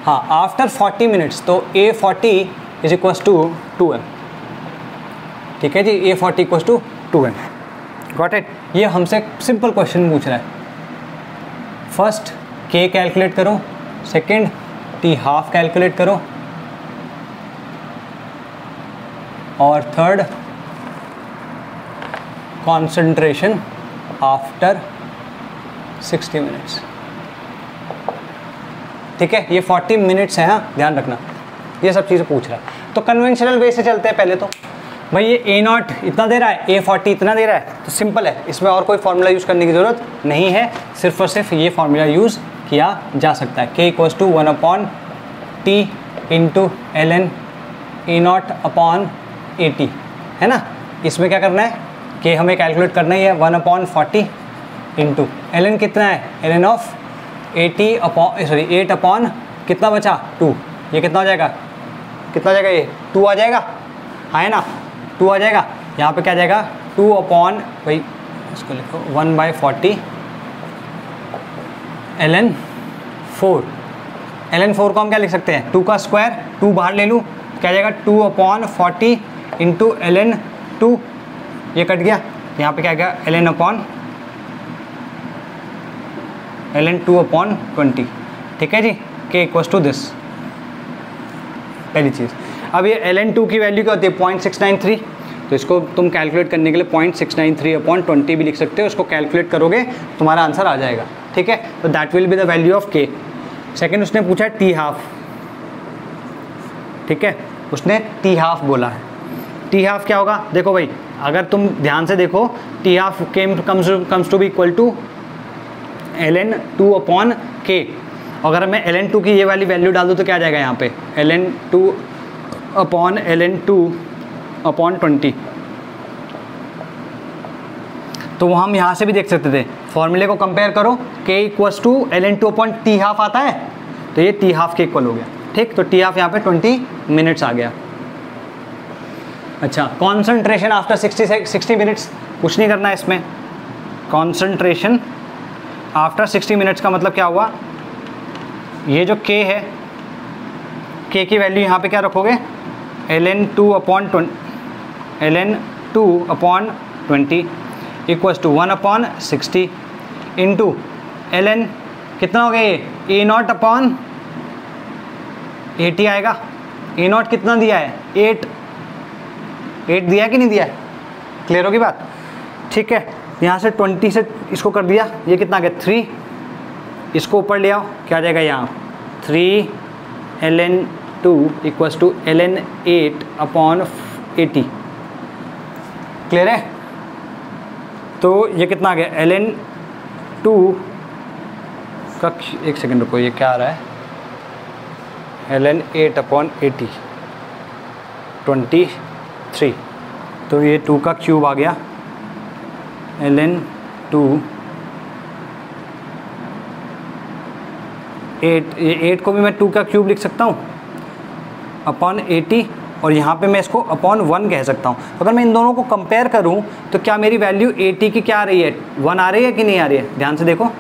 हाँ, आफ्टर 40 मिनट्स, तो A40 is equals to 2m। ठीक है जी, A40 equals to 2m। Got it? ये हमसे सिंपल क्वेश्चन पूछ रहा है। फर्स्ट k कैलकुलेट करो, सेकंड t हाफ कैलकुलेट करो, और थर्ड कॉन्सेंट्रेशन आफ्टर 60 मिनट्स। ठीक है, ये 40 मिनट्स है, हाँ ध्यान रखना, ये सब चीज़ें पूछ रहा है। तो कन्वेंशनल वे से चलते हैं पहले। तो भाई ये A0 इतना दे रहा है, A40 इतना दे रहा है, तो सिंपल है, इसमें और कोई फार्मूला यूज़ करने की ज़रूरत नहीं है, सिर्फ और सिर्फ ये फार्मूला यूज़ किया जा सकता है। k equals to 1/t into ln A0 upon 80, है ना। इसमें क्या करना है, k हमें कैलकुलेट करना ही है, 1/40 इंटू ln कितना है, ln ऑफ 8 अपॉन कितना बचा, 2। ये कितना हो जाएगा, कितना हो जाएगा, ये 2 आ जाएगा, हाँ है ना, 2 आ जाएगा। यहाँ पे क्या आ जाएगा, 2 अपॉन, भाई इसको लिखो 1/40 ln 4। ln 4 को हम क्या लिख सकते हैं, 2 का स्क्वायर, 2 बाहर ले लूँ, क्या आ जाएगा 2/40 इंटू ln 2, ये कट गया, यहाँ पे क्या आ गया ln 2/20। ठीक है जी, k इक्वल्स टू दिस, पहली चीज़। अब ये ln 2 की वैल्यू क्या होती है, 0.693, तो इसको तुम कैलकुलेट करने के लिए 0.693/20 भी लिख सकते हो। इसको कैलकुलेट करोगे तुम्हारा आंसर आ जाएगा। ठीक है, तो that will be the value of k। Second उसने पूछा t हाफ, ठीक है, उसने t हाफ बोला है। t हाफ क्या होगा, देखो भाई अगर तुम ध्यान से देखो, t half comes to be equal to ln 2/k। अगर मैं ln 2 की ये वाली वैल्यू डाल दूँ तो क्या आ जाएगा यहाँ पे, ln 2/20। तो वो हम यहाँ से भी देख सकते थे, फॉर्मूले को कंपेयर करो, k equals to ln 2/t half आता है, तो ये t हाफ के इक्वल हो गया। ठीक, तो t हाफ यहाँ पे 20 मिनट्स आ गया। अच्छा, कॉन्सेंट्रेशन आफ्टर 60 मिनट्स, कुछ नहीं करना है इसमें। कॉन्सेंट्रेशन आफ्टर 60 मिनट्स का मतलब क्या हुआ, ये जो k है, k की वैल्यू यहाँ पे क्या रखोगे, ln 2/20 equals to 1/60 into ln कितना हो गया, ये A0/80 आएगा। A0 कितना दिया है, 8 दिया है कि नहीं दिया है, क्लियर होगी बात। ठीक है, यहाँ से 20 से इसको कर दिया, ये कितना आ गया 3, इसको ऊपर ले आओ, क्या आ जाएगा यहाँ 3 ln 2 equals to ln 8/80। Clear है, तो ये कितना आ गया ln 2 का, एक सेकंड रुको, ये क्या आ रहा है, ln 8/80 23, तो ये 2 का क्यूब आ गया, ln 2 8, ये 8 को भी मैं 2 का क्यूब लिख सकता हूँ अपॉन 80, और यहाँ पे मैं इसको अपॉन 1 कह सकता हूँ। अगर मैं इन दोनों को कंपेयर करूँ तो क्या मेरी वैल्यू 80 की क्या आ रही है, 1 आ रही है कि नहीं आ रही है, ध्यान से देखो,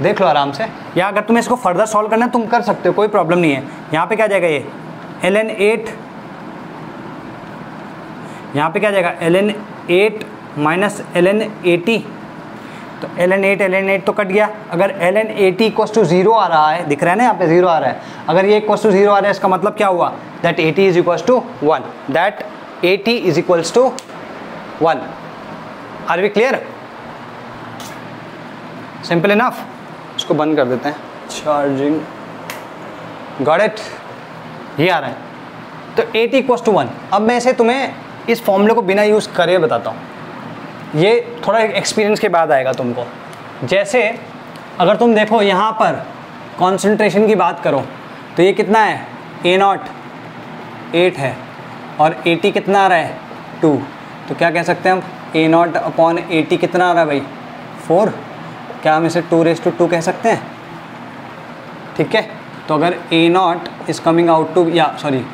देख लो आराम से, या अगर तुम्हें इसको फर्दर सॉल्व करना है तुम कर सकते हो, कोई प्रॉब्लम नहीं है। यहाँ पे क्या जाएगा ये ln 8, यहाँ पे क्या जाएगा ln 8 माइनस ln 80, तो ln 8 तो कट गया। अगर ln 80 इक्वस टू 0 आ रहा है, दिख रहा है ना यहाँ पे 0 आ रहा है, अगर ये इक्वस टू 0 आ रहा है इसका मतलब क्या हुआ, that 80 is equals to 1, that 80 is equals to 1। Are we clear? Simple enough. इसको बंद कर देते हैं, चार्जिंग, गॉट इट, ये आ रहा है। तो 80 इक्वल्स टू 1। अब मैं इसे तुम्हें इस फॉर्मूले को बिना यूज़ करे बताता हूँ, ये थोड़ा एक्सपीरियंस के बाद आएगा तुमको। जैसे अगर तुम देखो यहाँ पर कॉन्सेंट्रेशन की बात करो तो ये कितना है, A0 8 है और 80 कितना आ रहा है 2, तो क्या कह सकते हैं हम, A0 अपॉन 80 कितना आ रहा है भाई 4, क्या हम इसे 2⁻² कह सकते हैं? ठीक है, तो अगर A0 is coming out to, या सॉरी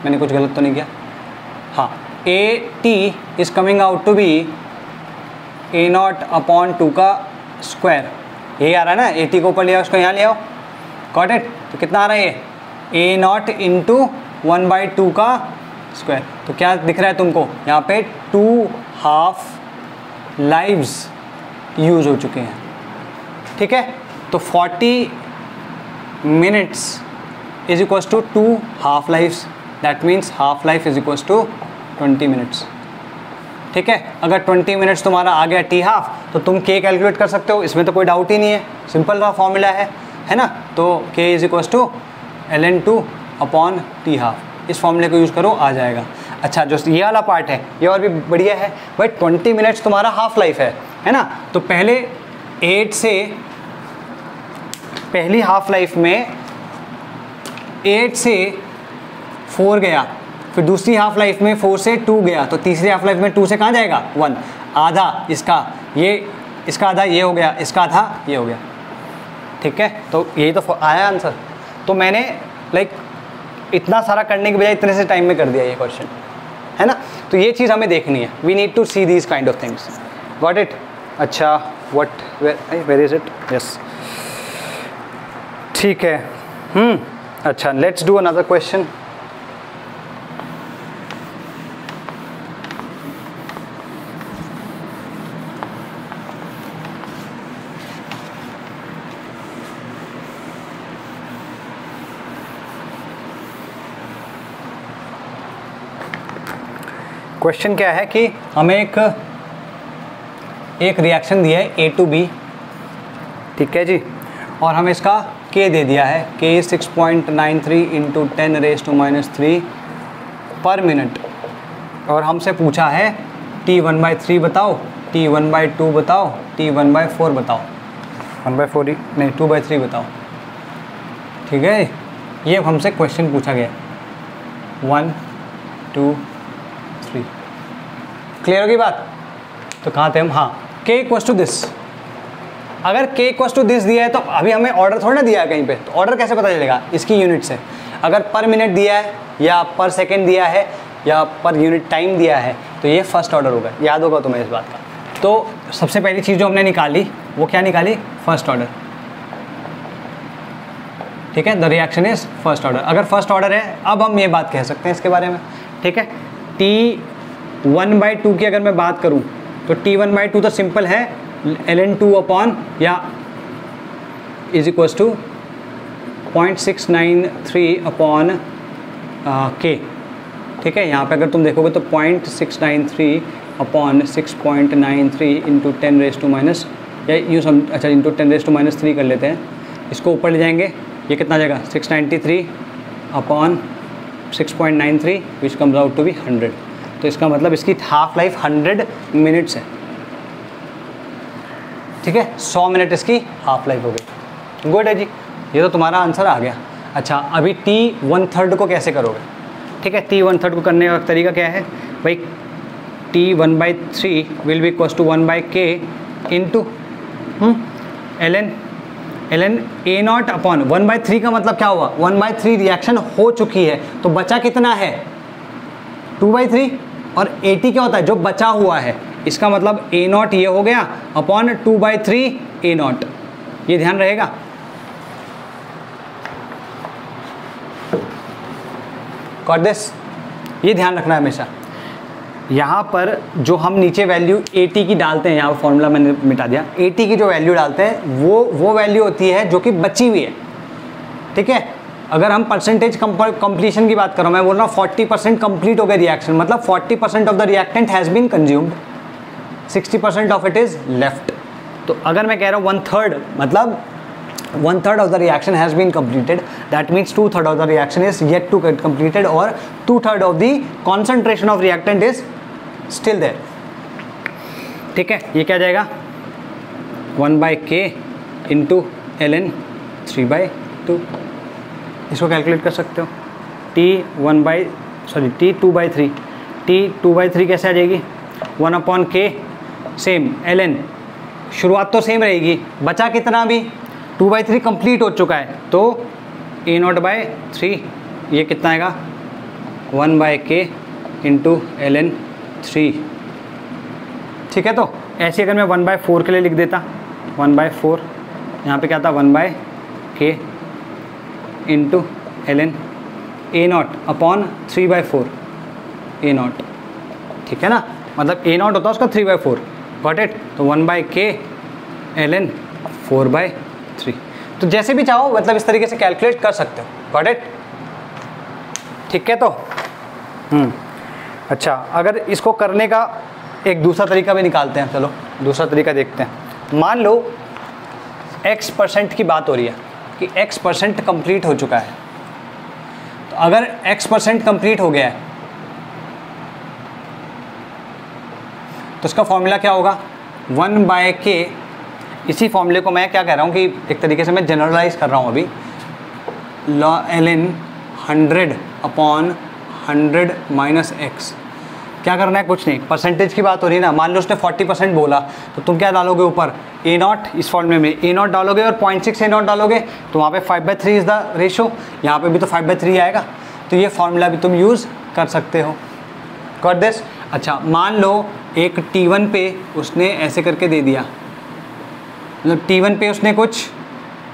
मैंने कुछ गलत तो नहीं किया, हाँ, AT is coming out to be A0 upon 2 का स्क्वायर, यही आ रहा है ना, 80 को ऊपर लिया उसको यहाँ ले आओ, गॉट इट। तो कितना आ रहा है ये A0 इंटू 1/2 का स्क्वायर, तो क्या दिख रहा है तुमको यहाँ पे 2 हाफ लाइव्स यूज़ हो चुके हैं। ठीक है, तो 40 minutes is equals to 2 half lives, that means half life is equals to 20 minutes. ठीक है, अगर 20 मिनट्स तुम्हारा आ गया T हाफ, तो तुम K कैलकुलेट कर सकते हो, इसमें तो कोई डाउट ही नहीं है, सिंपल सा फॉर्मूला है ना। तो K is equals to ln2 upon T half, इस फॉर्मूले को यूज़ करो, आ जाएगा। अच्छा, जो ये वाला पार्ट है ये और भी बढ़िया है भाई, 20 मिनट्स तुम्हारा हाफ लाइफ है ना। तो पहले 8 से पहली हाफ लाइफ में 8 से 4 गया, फिर दूसरी हाफ लाइफ में 4 से 2 गया, तो तीसरी हाफ लाइफ में 2 से कहाँ जाएगा 1, आधा इसका, ये इसका आधा ये हो गया, इसका आधा ये हो गया। ठीक है, तो यही तो आया आंसर। तो मैंने लाइक इतना सारा करने के बजाय इतने से टाइम में कर दिया ये क्वेश्चन, है ना। तो ये चीज़ हमें देखनी है, we need to see these kind of things, got it. अच्छा, what where is it, yes, ठीक है। अच्छा, let's do another question. Question क्या है कि हमें एक रिएक्शन दिया है A to B, ठीक है जी, और हमें इसका K दे दिया है, K 6.93 इंटू 10⁻³ पर मिनट, और हमसे पूछा है T1/3 बताओ, T1/2 बताओ, T1/4 बताओ, 1/4 नहीं 2/3 बताओ। ठीक है, ये हमसे क्वेश्चन पूछा गया, 1 2 3, क्लियर होगी बात। तो कहाँ थे हम, हाँ, K इक्वल्स टू दिस। अगर K इक्वल्स टू दिस दिया है तो अभी हमें ऑर्डर थोड़ा ना दिया है कहीं पे, तो ऑर्डर कैसे पता चलेगा, इसकी यूनिट से। अगर पर मिनट दिया है या पर सेकेंड दिया है या पर यूनिट टाइम दिया है, तो ये फर्स्ट ऑर्डर होगा, याद होगा तुम्हें इस बात का। तो सबसे पहली चीज़ जो हमने निकाली वो क्या निकाली, फर्स्ट ऑर्डर। ठीक है, the reaction is first order. अगर फर्स्ट ऑर्डर है, अब हम ये बात कह सकते हैं इसके बारे में। ठीक है, T1/2 की अगर मैं बात करूं तो T1/2 तो सिंपल है, ln2 अपॉन या is equals to 0.693 upon K। ठीक है, यहाँ पे अगर तुम देखोगे तो 0.693 अपॉन 6.93 इंटू 10⁻⁻, या यूँ सब, अच्छा इंटू 10⁻³ कर लेते हैं, इसको ऊपर ले जाएंगे, ये कितना आ जाएगा 693 upon 6.93 which comes out to be 100। तो इसका मतलब इसकी हाफ लाइफ 100 मिनट्स है। ठीक है, 100 मिनट इसकी हाफ लाइफ हो गई। गुड है जी, ये तो तुम्हारा आंसर आ गया। अच्छा, अभी T1/3 को कैसे करोगे। ठीक है, T1/3 को करने का तरीका क्या है भाई, T1/3 will be equals to 1/K into ln A0 upon 1/3 का मतलब क्या हुआ, 1/3 रिएक्शन हो चुकी है, तो बचा कितना है 2/3, और 80 क्या होता है जो बचा हुआ है, इसका मतलब ए नॉट ये हो गया अपॉन 2/3 ए नॉट, ये ध्यान रहेगा। गॉट दिस, ये ध्यान रखना है हमेशा। यहाँ पर जो हम नीचे वैल्यू AT की डालते हैं, यहाँ पर फॉर्मूला मैंने मिटा दिया, AT की जो वैल्यू डालते हैं वो वैल्यू होती है जो कि बची हुई है, ठीक है। अगर हम परसेंटेज कंप्लीशन की बात कर रहा हूँ, मैं बोल रहा हूँ 40% कंप्लीट हो गया रिएक्शन, मतलब 40% of the reactant has been consumed, 60% of it is left. तो अगर मैं कह रहा हूँ 1/3, मतलब 1/3 of the reaction has been completed, that means 2/3 of the reaction is yet to get completed, or 2/3 of the concentration of reactant is still there, ठीक है। ये क्या जाएगा 1/k इंटू ln 3/2, इसको कैलकुलेट कर सकते हो। T 2/3, T 2/3 कैसे आ जाएगी 1/k, सेम ln, शुरुआत तो सेम रहेगी, बचा कितना भी 2/3 कंप्लीट हो चुका है, तो A0/3 ये कितना आएगा 1/k इंटू ln 3, ठीक है। तो ऐसे अगर मैं 1/4 के लिए लिख देता, 1/4, यहाँ पे क्या था 1/k into ln A0 upon 3/4 A0, ठीक है ना, मतलब A0 होता है उसका 3/4, गॉट इट। तो 1/k ln 4/3, तो जैसे भी चाहो मतलब इस तरीके से कैलकुलेट कर सकते हो, गॉट इट, ठीक है। तो अच्छा, अगर इसको करने का एक दूसरा तरीका भी निकालते हैं, चलो दूसरा तरीका देखते हैं। मान लो x% की बात हो रही है कि x% कंप्लीट हो चुका है, तो अगर x% कंप्लीट हो गया है तो इसका फॉर्मूला क्या होगा 1/k। इसी फॉर्मूले को मैं क्या कह रहा हूँ कि एक तरीके से मैं जनरलाइज कर रहा हूँ अभी, ln 100/100 माइनस x। क्या करना है, कुछ नहीं, परसेंटेज की बात हो रही है ना। मान लो उसने 40% बोला, तो तुम क्या डालोगे ऊपर A0, इस फॉर्मूले में A0 डालोगे और 0.6 A0 डालोगे, तो वहाँ पे 5/3 इज़ द रेशो, यहाँ पे भी तो 5/3 आएगा, तो ये फॉर्मूला भी तुम यूज़ कर सकते हो, गॉट दिस। अच्छा, मान लो एक T1 पे उसने ऐसे करके दे दिया, मतलब T1 पे उसने कुछ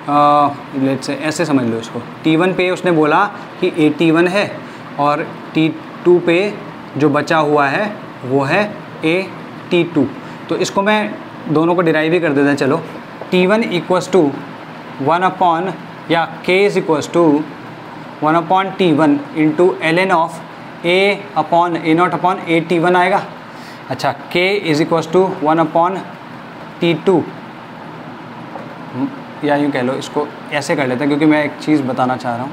लेट्स से ऐसे समझ लो इसको, T1 पे उसने बोला कि AT1 है और T2 पे जो बचा हुआ है वो है AT2। तो इसको मैं दोनों को डिराइव ही कर देता हैं, चलो। T1 इक्वल्स टू 1 या K is equals to 1/T1 into ln of A0/AT1 आएगा। अच्छा, K is equals to 1/T2, या यूँ कह लो, इसको ऐसे कर लेते हैं क्योंकि मैं एक चीज़ बताना चाह रहा हूँ,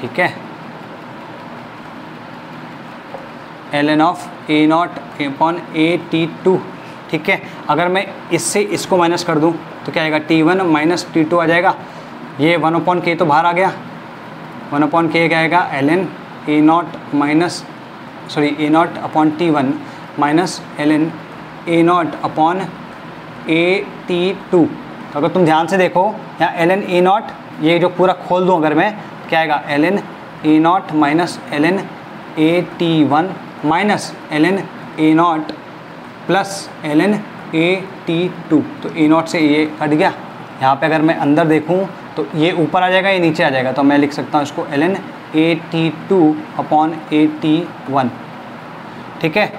ठीक है। ln ऑफ A0/AT2, ठीक है। अगर मैं इससे इसको माइनस कर दूँ तो क्या आएगा T1 माइनस T2 आ जाएगा, ये 1/k तो बाहर आ गया, 1/k क्या आएगा ln A0/T1 minus ln A0/AT2। तो अगर तुम ध्यान से देखो यहाँ ln A0, ये जो पूरा खोल दूँ अगर मैं, क्या आएगा ln A0 minus ln AT1 minus ln A0 plus ln AT2। तो A0 से ये कट गया, यहाँ पे अगर मैं अंदर देखूँ तो ये ऊपर आ जाएगा, ये नीचे आ जाएगा, तो मैं लिख सकता हूँ इसको ln AT2/AT1, ठीक है,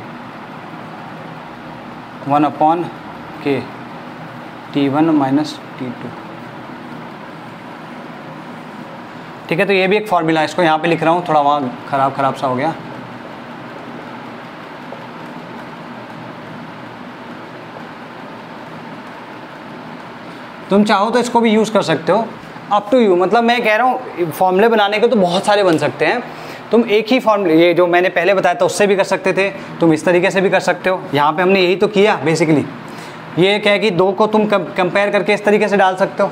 1/k T1 माइनस T2, ठीक है। तो ये भी एक फॉर्मूला है, इसको यहाँ पे लिख रहा हूँ, थोड़ा वहाँ खराब सा हो गया। तुम चाहो तो इसको भी यूज़ कर सकते हो, अप टू यू। मतलब मैं कह रहा हूँ फॉर्मूले बनाने के तो बहुत सारे बन सकते हैं, तुम एक ही फॉर्मूले, ये जो मैंने पहले बताया था उससे भी कर सकते थे, तुम इस तरीके से भी कर सकते हो। यहाँ पे हमने यही तो किया बेसिकली। ये क्या है कि दो को तुम कंपेयर करके इस तरीके से डाल सकते हो।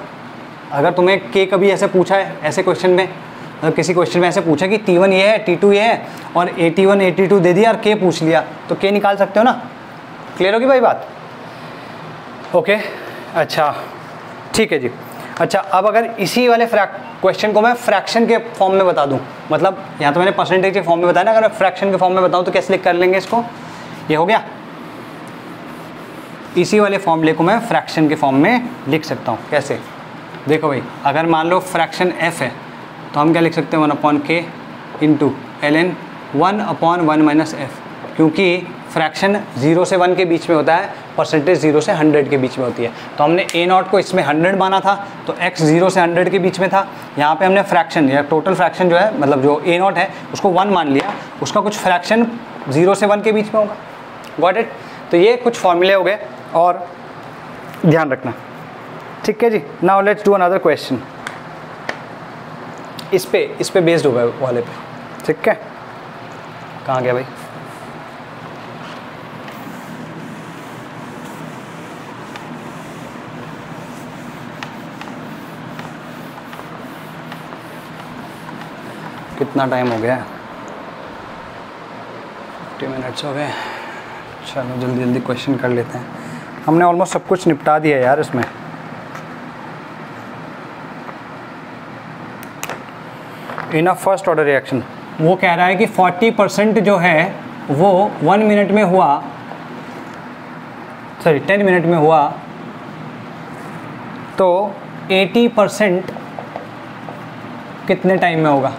अगर तुम्हें के कभी ऐसे पूछा है, ऐसे क्वेश्चन में, मतलब किसी क्वेश्चन में ऐसे पूछा कि T1 ये है, T2 ये है, और AT1 AT2 दे दिया और के पूछ लिया, तो के निकाल सकते हो ना। क्लियर होगी भाई बात? ओके, अच्छा ठीक है जी। अच्छा, अब अगर इसी वाले क्वेश्चन को मैं फ्रैक्शन के फॉर्म में बता दूं, मतलब यहाँ तो मैंने परसेंटेज के फॉर्म में बताया ना, अगर मैं फ्रैक्शन के फॉर्म में बताऊं तो कैसे कर लेंगे इसको, ये हो गया। इसी वाले फॉर्मूले को मैं फ्रैक्शन के फॉर्म में लिख सकता हूँ। कैसे? देखो भाई, अगर मान लो फ्रैक्शन f है तो हम क्या लिख सकते हैं 1/k into ln 1/1 minus F, क्योंकि फ्रैक्शन 0 से 1 के बीच में होता है, परसेंटेज 0 से 100 के बीच में होती है। तो हमने a0 को इसमें 100 माना था, तो x 0 से 100 के बीच में था। यहाँ पे हमने फ्रैक्शन या टोटल फ्रैक्शन जो है, मतलब जो a0 है उसको 1 मान लिया, उसका कुछ फ्रैक्शन 0 से 1 के बीच में होगा। Got it? तो ये कुछ फॉर्मूले हो गए और ध्यान रखना, ठीक है जी। Now let's do another question, इस पे बेस्ड होगा वाले पे, ठीक है। कहाँ गया भाई? कितना टाइम हो गया? 50 मिनट्स हो गए। चलो जल्दी जल्दी क्वेश्चन कर लेते हैं। हमने ऑलमोस्ट सब कुछ निपटा दिया यार इसमें। इन अ फर्स्ट ऑर्डर रिएक्शन वो कह रहा है कि 40% जो है वो 1 मिनट में हुआ, सॉरी 10 मिनट में हुआ, तो 80% कितने टाइम में होगा?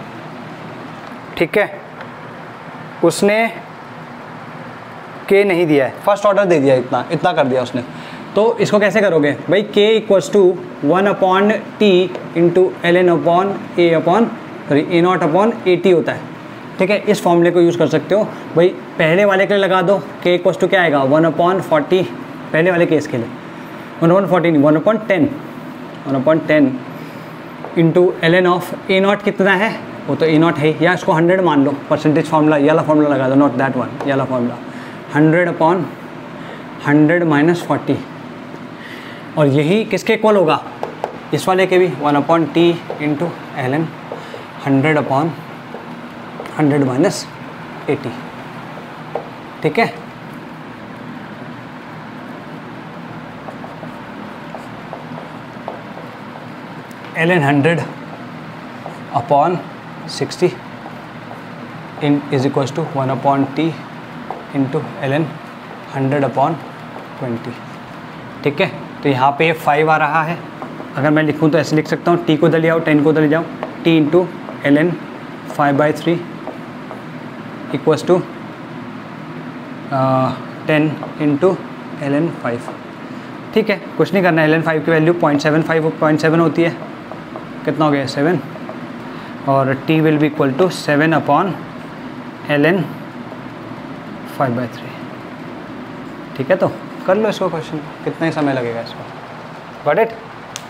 ठीक है, उसने k नहीं दिया है, फर्स्ट ऑर्डर दे दिया, इतना कर दिया उसने। तो इसको कैसे करोगे भाई? k equals to 1/t into ln upon a0/80 होता है, ठीक है। इस फॉर्मूले को यूज़ कर सकते हो भाई। पहले वाले के लिए लगा दो, k इक्वल्स टू क्या आएगा 1/40, पहले वाले केस के लिए 1/40 नहीं 1/10 इंटू ln ऑफ a0 कितना है, वो तो a0 है, या इसको 100 मान लो, परसेंटेज फार्मूला, ये वाला फार्मूला लगा दो, नॉट दैट वन, ये वाला फार्मूला 100/100 माइनस 40, और यही किसके इक्वल होगा? इस वाले के भी 1/t इंटू ln 100/100 माइनस 80, ठीक है। ln 100/60 is equals to 1/t into ln 100/20, ठीक है। तो यहाँ पे 5 आ रहा है, अगर मैं लिखूँ तो ऐसे लिख सकता हूँ, t को उधर ले आओ, 10 को उधर ले जाओ, t into ln 5/3 equals to 10 into ln 5, ठीक है। कुछ नहीं करना है, ln 5 की वैल्यू 0.7 होती है, कितना हो गया 7, और t will be equal to 7/ln 5/3, ठीक है। तो कर लो इसको क्वेश्चन, कितना ही समय लगेगा इसको। Got it?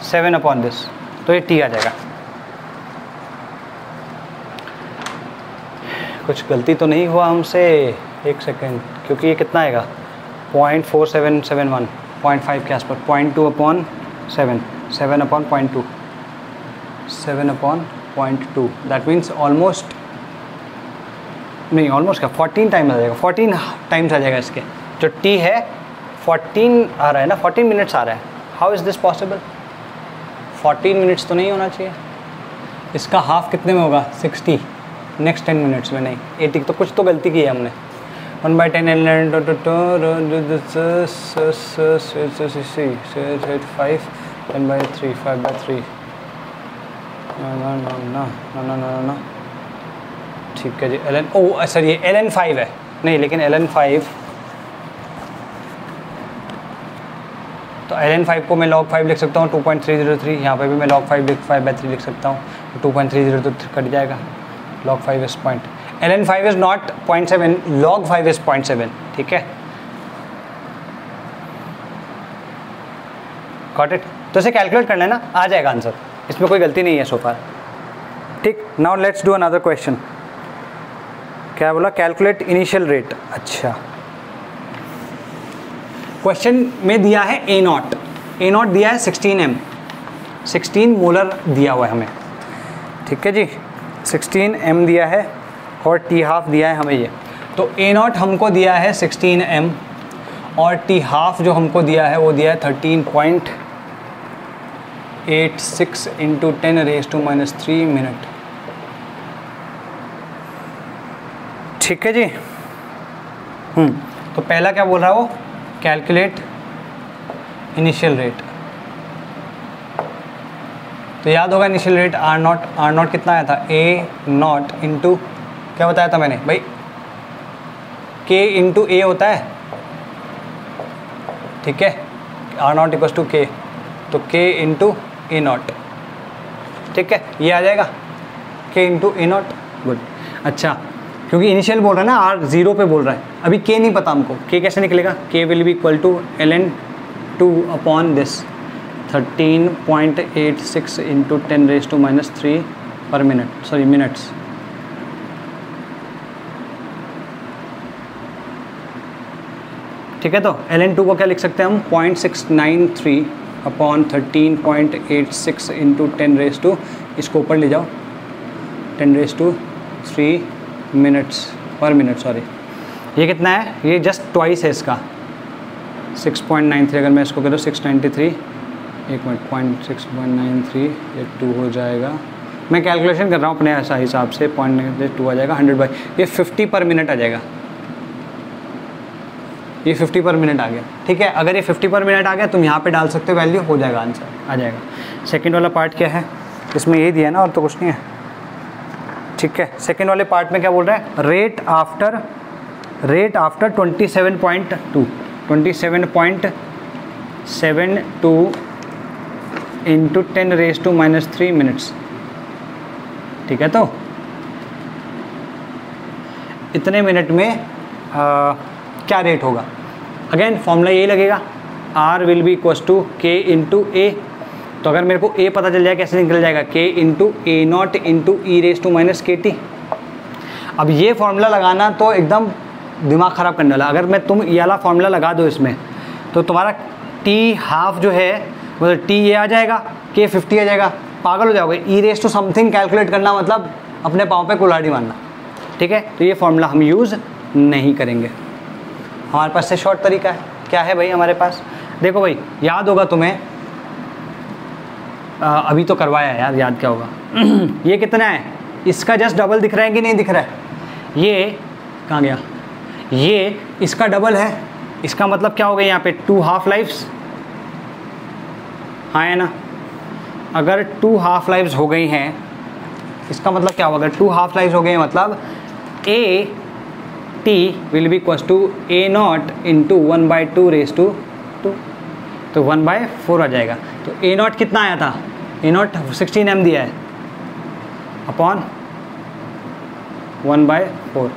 7/this, तो ये t आ जाएगा। कुछ गलती तो नहीं हुआ हमसे? एक सेकेंड, क्योंकि ये कितना आएगा 0.4771, 0.5 के आसपास, 0.2/7, 7/0.2, 7/0.2, दैट मीन्स ऑलमोस्ट नहीं, ऑलमोस्ट क्या 14 टाइम आ जाएगा, 14 टाइम्स आ जाएगा इसके। जो t है 14 आ रहा है ना, 14 मिनट्स आ रहा है। How is this possible? 14 minutes तो नहीं होना चाहिए। इसका हाफ कितने में होगा? 60, नेक्स्ट 10 मिनट्स में नहीं, 80। तो कुछ तो गलती की है हमने। 1/10 ln 5 10/3 5/3 ना, ठीक है जी। ln सर ये ln 5 है, नहीं लेकिन ln 5, तो ln 5 को मैं log 5 लिख सकता हूँ 2.303, यहाँ पे भी मैं log 5/3 लिख सकता हूँ, 2.303 कट जाएगा, log 5 is point, ln 5 is not 0.7, log 5 is 0.7, ठीक है। Got it? तो इसे कैलकुलेट कर लेना, आ जाएगा आंसर, इसमें कोई गलती नहीं है सो फार, ठीक। Now let's do another question. क्या बोला? Calculate initial rate. अच्छा, क्वेश्चन में दिया है a0 दिया है 16 मोलर दिया हुआ है हमें, ठीक है जी। 16 m दिया है और t हाफ दिया है हमें ये। तो a0 हमको दिया है 16 m और t हाफ जो हमको दिया है वो दिया है 13.86 इंटू 10⁻³ मिनट, ठीक है जी। तो पहला क्या बोल रहा है वो? कैलकुलेट इनिशियल रेट, तो याद होगा इनिशियल रेट आर नॉट कितना आया था, ए नॉट इंटू क्या बताया था मैंने भाई, के इंटू ए होता है, ठीक है, आर नॉट इक्वल टू के, तो के इंटू ए नॉट, ठीक है, ये आ जाएगा के इंटू ए नॉट। गुड, अच्छा क्योंकि इनिशियल बोल रहा है ना, आर जीरो पे बोल रहा है, अभी के नहीं पता हमको, के कैसे निकलेगा, K will be equal to ln 2 upon this 13.86 into 10⁻³ per minute, sorry minutes. ठीक है, तो ln 2 को क्या लिख सकते हैं हम, 0.693 अपॉन 13.86 इंटू 10⁻, इसको ऊपर ले जाओ 10⁻³ मिनट्स पर मिनट, सॉरी ये कितना है, ये जस्ट ट्वाइस है इसका 6.93, अगर मैं इसको करूँ 693, एक मिनट 0.693 ये 2 हो जाएगा, मैं कैलकुलेशन कर रहा हूँ अपने ऐसा हिसाब से, 0.2 आ जाएगा 100/, ये 50 पर मिनट आ जाएगा, ये 50 पर मिनट आ गया। ठीक है, अगर ये 50 पर मिनट आ गया तुम यहाँ पे डाल सकते हो वैल्यू, हो जाएगा आंसर आ जाएगा। सेकंड वाला पार्ट क्या है, इसमें यही दिया है ना, और तो कुछ नहीं है। ठीक है, सेकंड वाले पार्ट में क्या बोल रहा है, रेट आफ्टर 27.72 इंटू 10⁻³ मिनट्स। ठीक है, तो इतने मिनट में क्या रेट होगा, अगेन फॉर्मूला यही लगेगा, R will be equal to K into A. तो अगर मेरे को A पता चल जाए कैसे निकल जाएगा, K into A not into e⁻⁻kt। अब ये फॉर्मूला लगाना तो एकदम दिमाग ख़राब करने वाला, अगर मैं तुम ये वाला फॉर्मूला लगा दो इसमें तो तुम्हारा t हाफ जो है मतलब t ये आ जाएगा, K 50 आ जाएगा, पागल हो जाओगे। e⁻ समथिंग कैलकुलेट करना मतलब अपने पाँव पे कुल्हाड़ी मारना। ठीक है, तो ये फॉर्मूला हम यूज़ नहीं करेंगे, हमारे पास से शॉर्ट तरीका है। क्या है भाई हमारे पास, देखो भाई याद होगा तुम्हें, अभी तो करवाया है यार, याद क्या होगा ये कितना है, इसका जस्ट डबल दिख रहा है कि नहीं दिख रहा है, ये कहाँ गया, ये इसका डबल है, इसका मतलब क्या हो गया यहाँ पे 2 हाफ लाइफ्स, हाँ है ना। अगर 2 हाफ लाइफ्स हो गई हैं इसका मतलब क्या होगा, अगर 2 हाफ लाइफ्स हो गए हैं मतलब A T will be equal to A not into 1/2⁻², तो 1/4 आ जाएगा। तो ए नॉट कितना आया था, ए नॉट 16 m दिया है अपॉन 1/4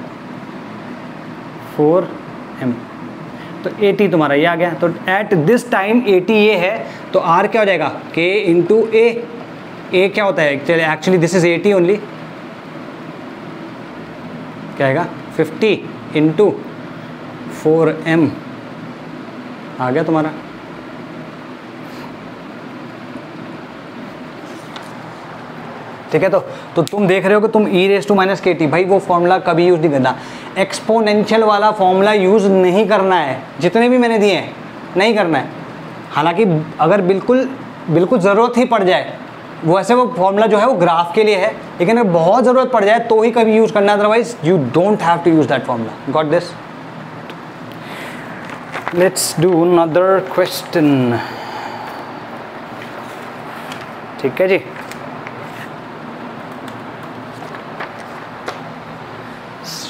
4 m, तो 80 तुम्हारा ये आ गया। तो एट दिस टाइम 80 ये है, तो आर क्या हो जाएगा, के इंटू ए क्या होता है, चलिए एक्चुअली दिस इज 80 ओनली, क्या आएगा 50 इंटू 4m आ गया तुम्हारा। ठीक है, तो तुम देख रहे हो कि तुम e⁻kt, भाई वो फॉर्मूला कभी यूज़ नहीं करना, एक्सपोनेंशियल वाला फॉर्मूला यूज़ नहीं करना है, जितने भी मैंने दिए हैं नहीं करना है। हालांकि अगर बिल्कुल ज़रूरत ही पड़ जाए, वो ऐसे वो फॉर्मूला जो है वो ग्राफ के लिए है, लेकिन अगर बहुत ज़रूरत पड़ जाए तो ही कभी यूज़ करना, otherwise you don't have to use that formula. Got this? Let's do another question. ठीक है जी,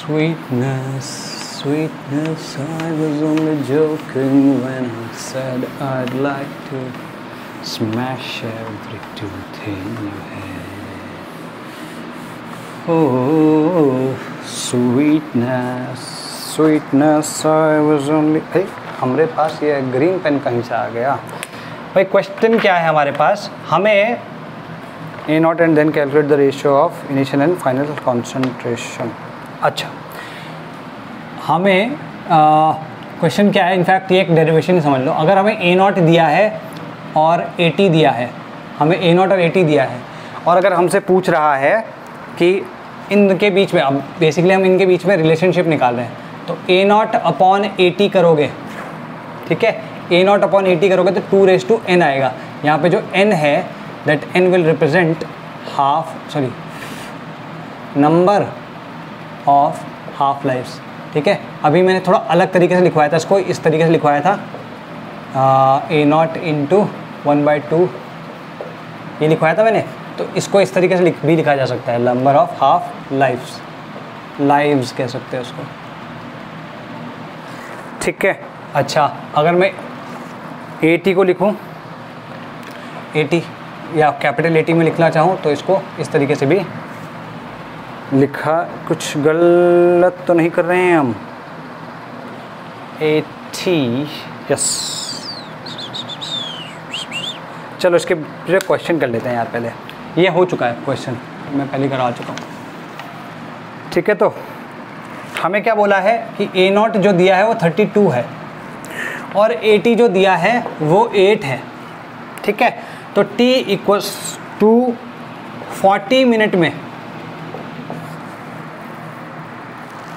Sweetness, sweetness, I was only joking when I said I'd like to smash every tooth in your head. Oh, sweetness, sweetness, I was only... hey, हमारे पास ये green pen कहीं से आ गया भाई। Question क्या है हमारे पास, हमें A naught and then calculate the ratio of initial and final concentration. अच्छा, हमें क्वेश्चन क्या है, इनफैक्ट ये एक डेरिवेशन ही समझ लो। अगर हमें ए नॉट दिया है और ए टी दिया है, हमें ए नॉट और ए टी दिया है, और अगर हमसे पूछ रहा है कि इनके बीच में, अब बेसिकली हम इनके बीच में रिलेशनशिप निकाल रहे हैं, तो A naught upon A T करोगे, ठीक है, A naught upon A T करोगे तो 2⁻n आएगा। यहाँ पे जो n है that n will represent number of half lifes. ठीक है, अभी मैंने थोड़ा अलग तरीके से लिखवाया था इसको, इस तरीके से लिखवाया था, ए नॉट इंटू 1/2 ये लिखवाया था मैंने, तो इसको इस तरीके से भी लिखा जा सकता है, नंबर ऑफ हाफ लाइव्स कह सकते हैं उसको, ठीक है। अच्छा, अगर मैं AT को लिखूं, AT या कैपिटल AT में लिखना चाहूँ तो इसको इस तरीके से भी लिखा, कुछ गलत तो नहीं कर रहे हैं हम, AT, यस। चलो इसके क्वेश्चन कर लेते हैं यार, पहले ये हो चुका है क्वेश्चन, मैं पहले करा चुका हूँ, ठीक है। तो हमें क्या बोला है कि A0 जो दिया है वो 32 है और AT जो दिया है वो 8 है, ठीक है। तो T इक्वल्स टू 40 मिनट में,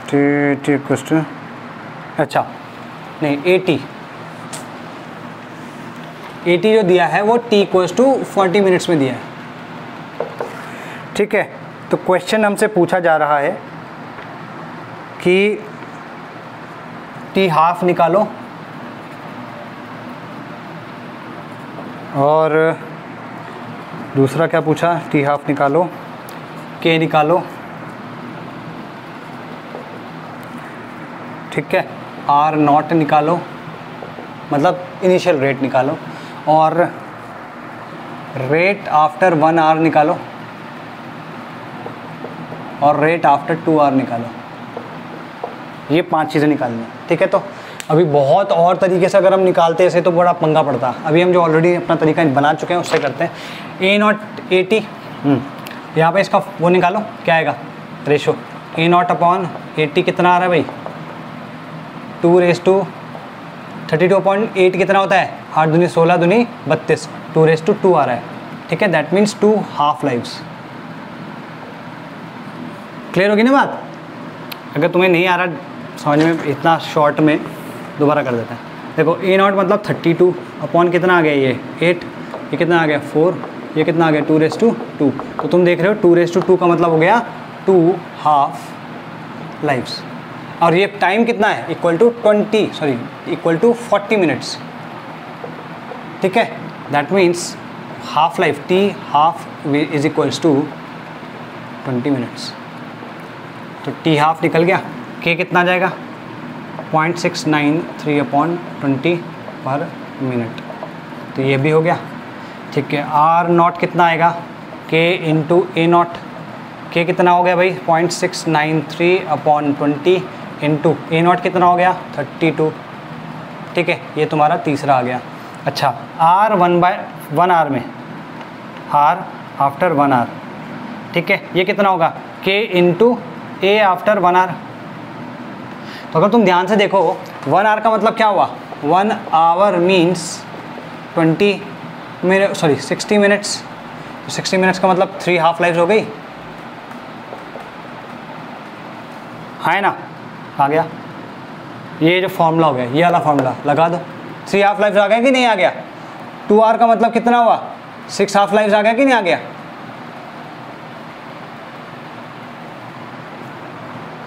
T इक्वल्स टू, अच्छा नहीं, AT जो दिया है वो T इक्वल्स टू 40 मिनट्स में दिया है, ठीक है। तो क्वेश्चन हमसे पूछा जा रहा है कि T हाफ निकालो और दूसरा क्या पूछा, T हाफ निकालो, K निकालो, ठीक है, R0 निकालो, मतलब इनिशियल रेट निकालो, और रेट आफ्टर 1 आवर निकालो, और रेट आफ्टर 2 आवर निकालो। ये 5 चीज़ें निकालनी है, ठीक है। तो अभी बहुत और तरीके से अगर हम निकालते ऐसे तो बड़ा पंगा पड़ता। अभी हम जो ऑलरेडी अपना तरीका बना चुके हैं उससे करते हैं। A0 AT, यहाँ पे इसका वो निकालो, क्या आएगा रेशो, A0 अपॉन AT कितना आ रहा है भाई, 2/32 कितना होता है, 8 दूनी 16 दूनी 32, 2/2 आ रहा है, ठीक है। That means 2 half lives. Clear होगी ना बात? अगर तुम्हें नहीं आ रहा समझ में इतना शॉर्ट में, दोबारा कर देते हैं। देखो A0 मतलब 32 अपॉन कितना आ गया, ये 8, ये कितना आ गया 4, ये कितना आ गया 2/2। तो तुम देख रहे हो 2/2 का मतलब हो गया 2 हाफ लाइव्स, और ये टाइम कितना है, इक्वल टू 40 मिनट्स, ठीक है। That means half life T half is equals to 20 minutes. तो T हाफ निकल गया, K कितना आ जाएगा 0.693 अपॉन 20 पर मिनट, तो ये भी हो गया, ठीक है। R0 कितना आएगा, K इंटू A0, K कितना हो गया भाई 0.693 अपॉन 20 इंटू A0 कितना हो गया 32, ठीक है। ये तुम्हारा तीसरा आ गया। अच्छा, R 1/1 आवर में, R आफ्टर 1 आवर, ठीक है। ये कितना होगा K into A after 1 hour. तो अगर तुम ध्यान से देखो 1 आवर का मतलब क्या हुआ, 1 आवर मीन्स 60 मिनट्स। तो 60 मिनट्स का मतलब 3 हाफ लाइफ हो गई, है ना, आ गया। ये जो फॉर्मूला हो गया, ये वाला फॉर्मूला लगा दो, 3 हाफ लाइफ आ गया कि नहीं आ गया। 2 आवर का मतलब कितना हुआ, 6 हाफ लाइफ आ गया कि नहीं आ गया।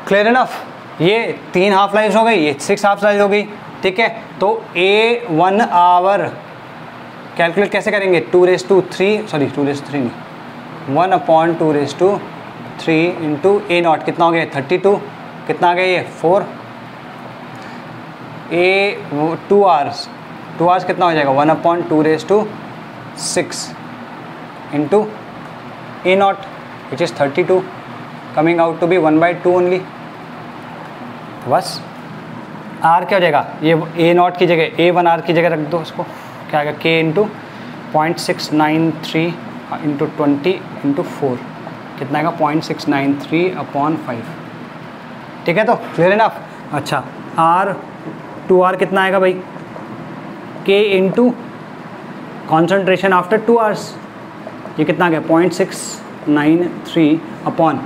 Clear enough. ये 3 हाफ लाइफ हो गई, ये 6 हाफ लाइफ हो गई, ठीक है। तो A1 आवर कैलकुलेट कैसे करेंगे, 2/3 नहीं, 1 अपॉन 2/3 इंटू A0 कितना हो गया 32, कितना आ गया ये 4, A 2 आवर्स कितना हो जाएगा 1 upon 2/6 into A0 which is 32, coming out to be 1/2 only. बस R क्या हो जाएगा, ये A0 की जगह A1 R की जगह रख दो, उसको क्या आएगा K इंटू 0.693 इंटू 20 इंटू 4, कितना आएगा 0.693 अपॉन 5, ठीक है। तो क्लियर है ना। अच्छा, R 2 R कितना आएगा भाई, K into concentration after 2 hours, ये कितना आ गया 0.693 अपॉन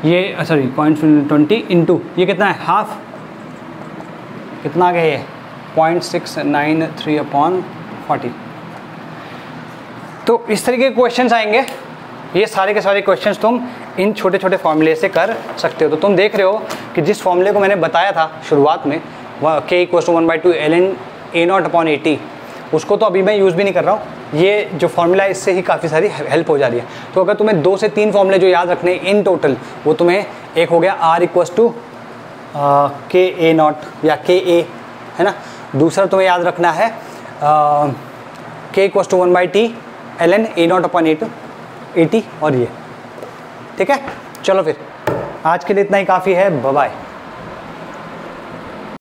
ये 0.20 इंटू ये कितना है हाफ, कितना आ गया ये 0.693 अपॉन 40। तो इस तरीके के क्वेश्चन्स आएंगे। ये सारे के सारे क्वेश्चंस तुम इन छोटे छोटे फॉर्मूले से कर सकते हो। तो तुम देख रहे हो कि जिस फॉर्मूले को मैंने बताया था शुरुआत में, K = 1/2 ln A0 upon AT, उसको तो अभी मैं यूज़ भी नहीं कर रहा हूँ, ये जो फॉर्मूला है इससे ही काफ़ी सारी हेल्प हो जा रही है। तो अगर तुम्हें 2 से 3 फॉर्मूले जो याद रखने इन टोटल, वो तुम्हें एक हो गया R = KA0 या KA, है ना। दूसरा तुम्हें याद रखना है K = 1/T ln A0/8 AT, और ये ठीक है। चलो फिर आज के लिए इतना ही काफ़ी है, बाय बाय।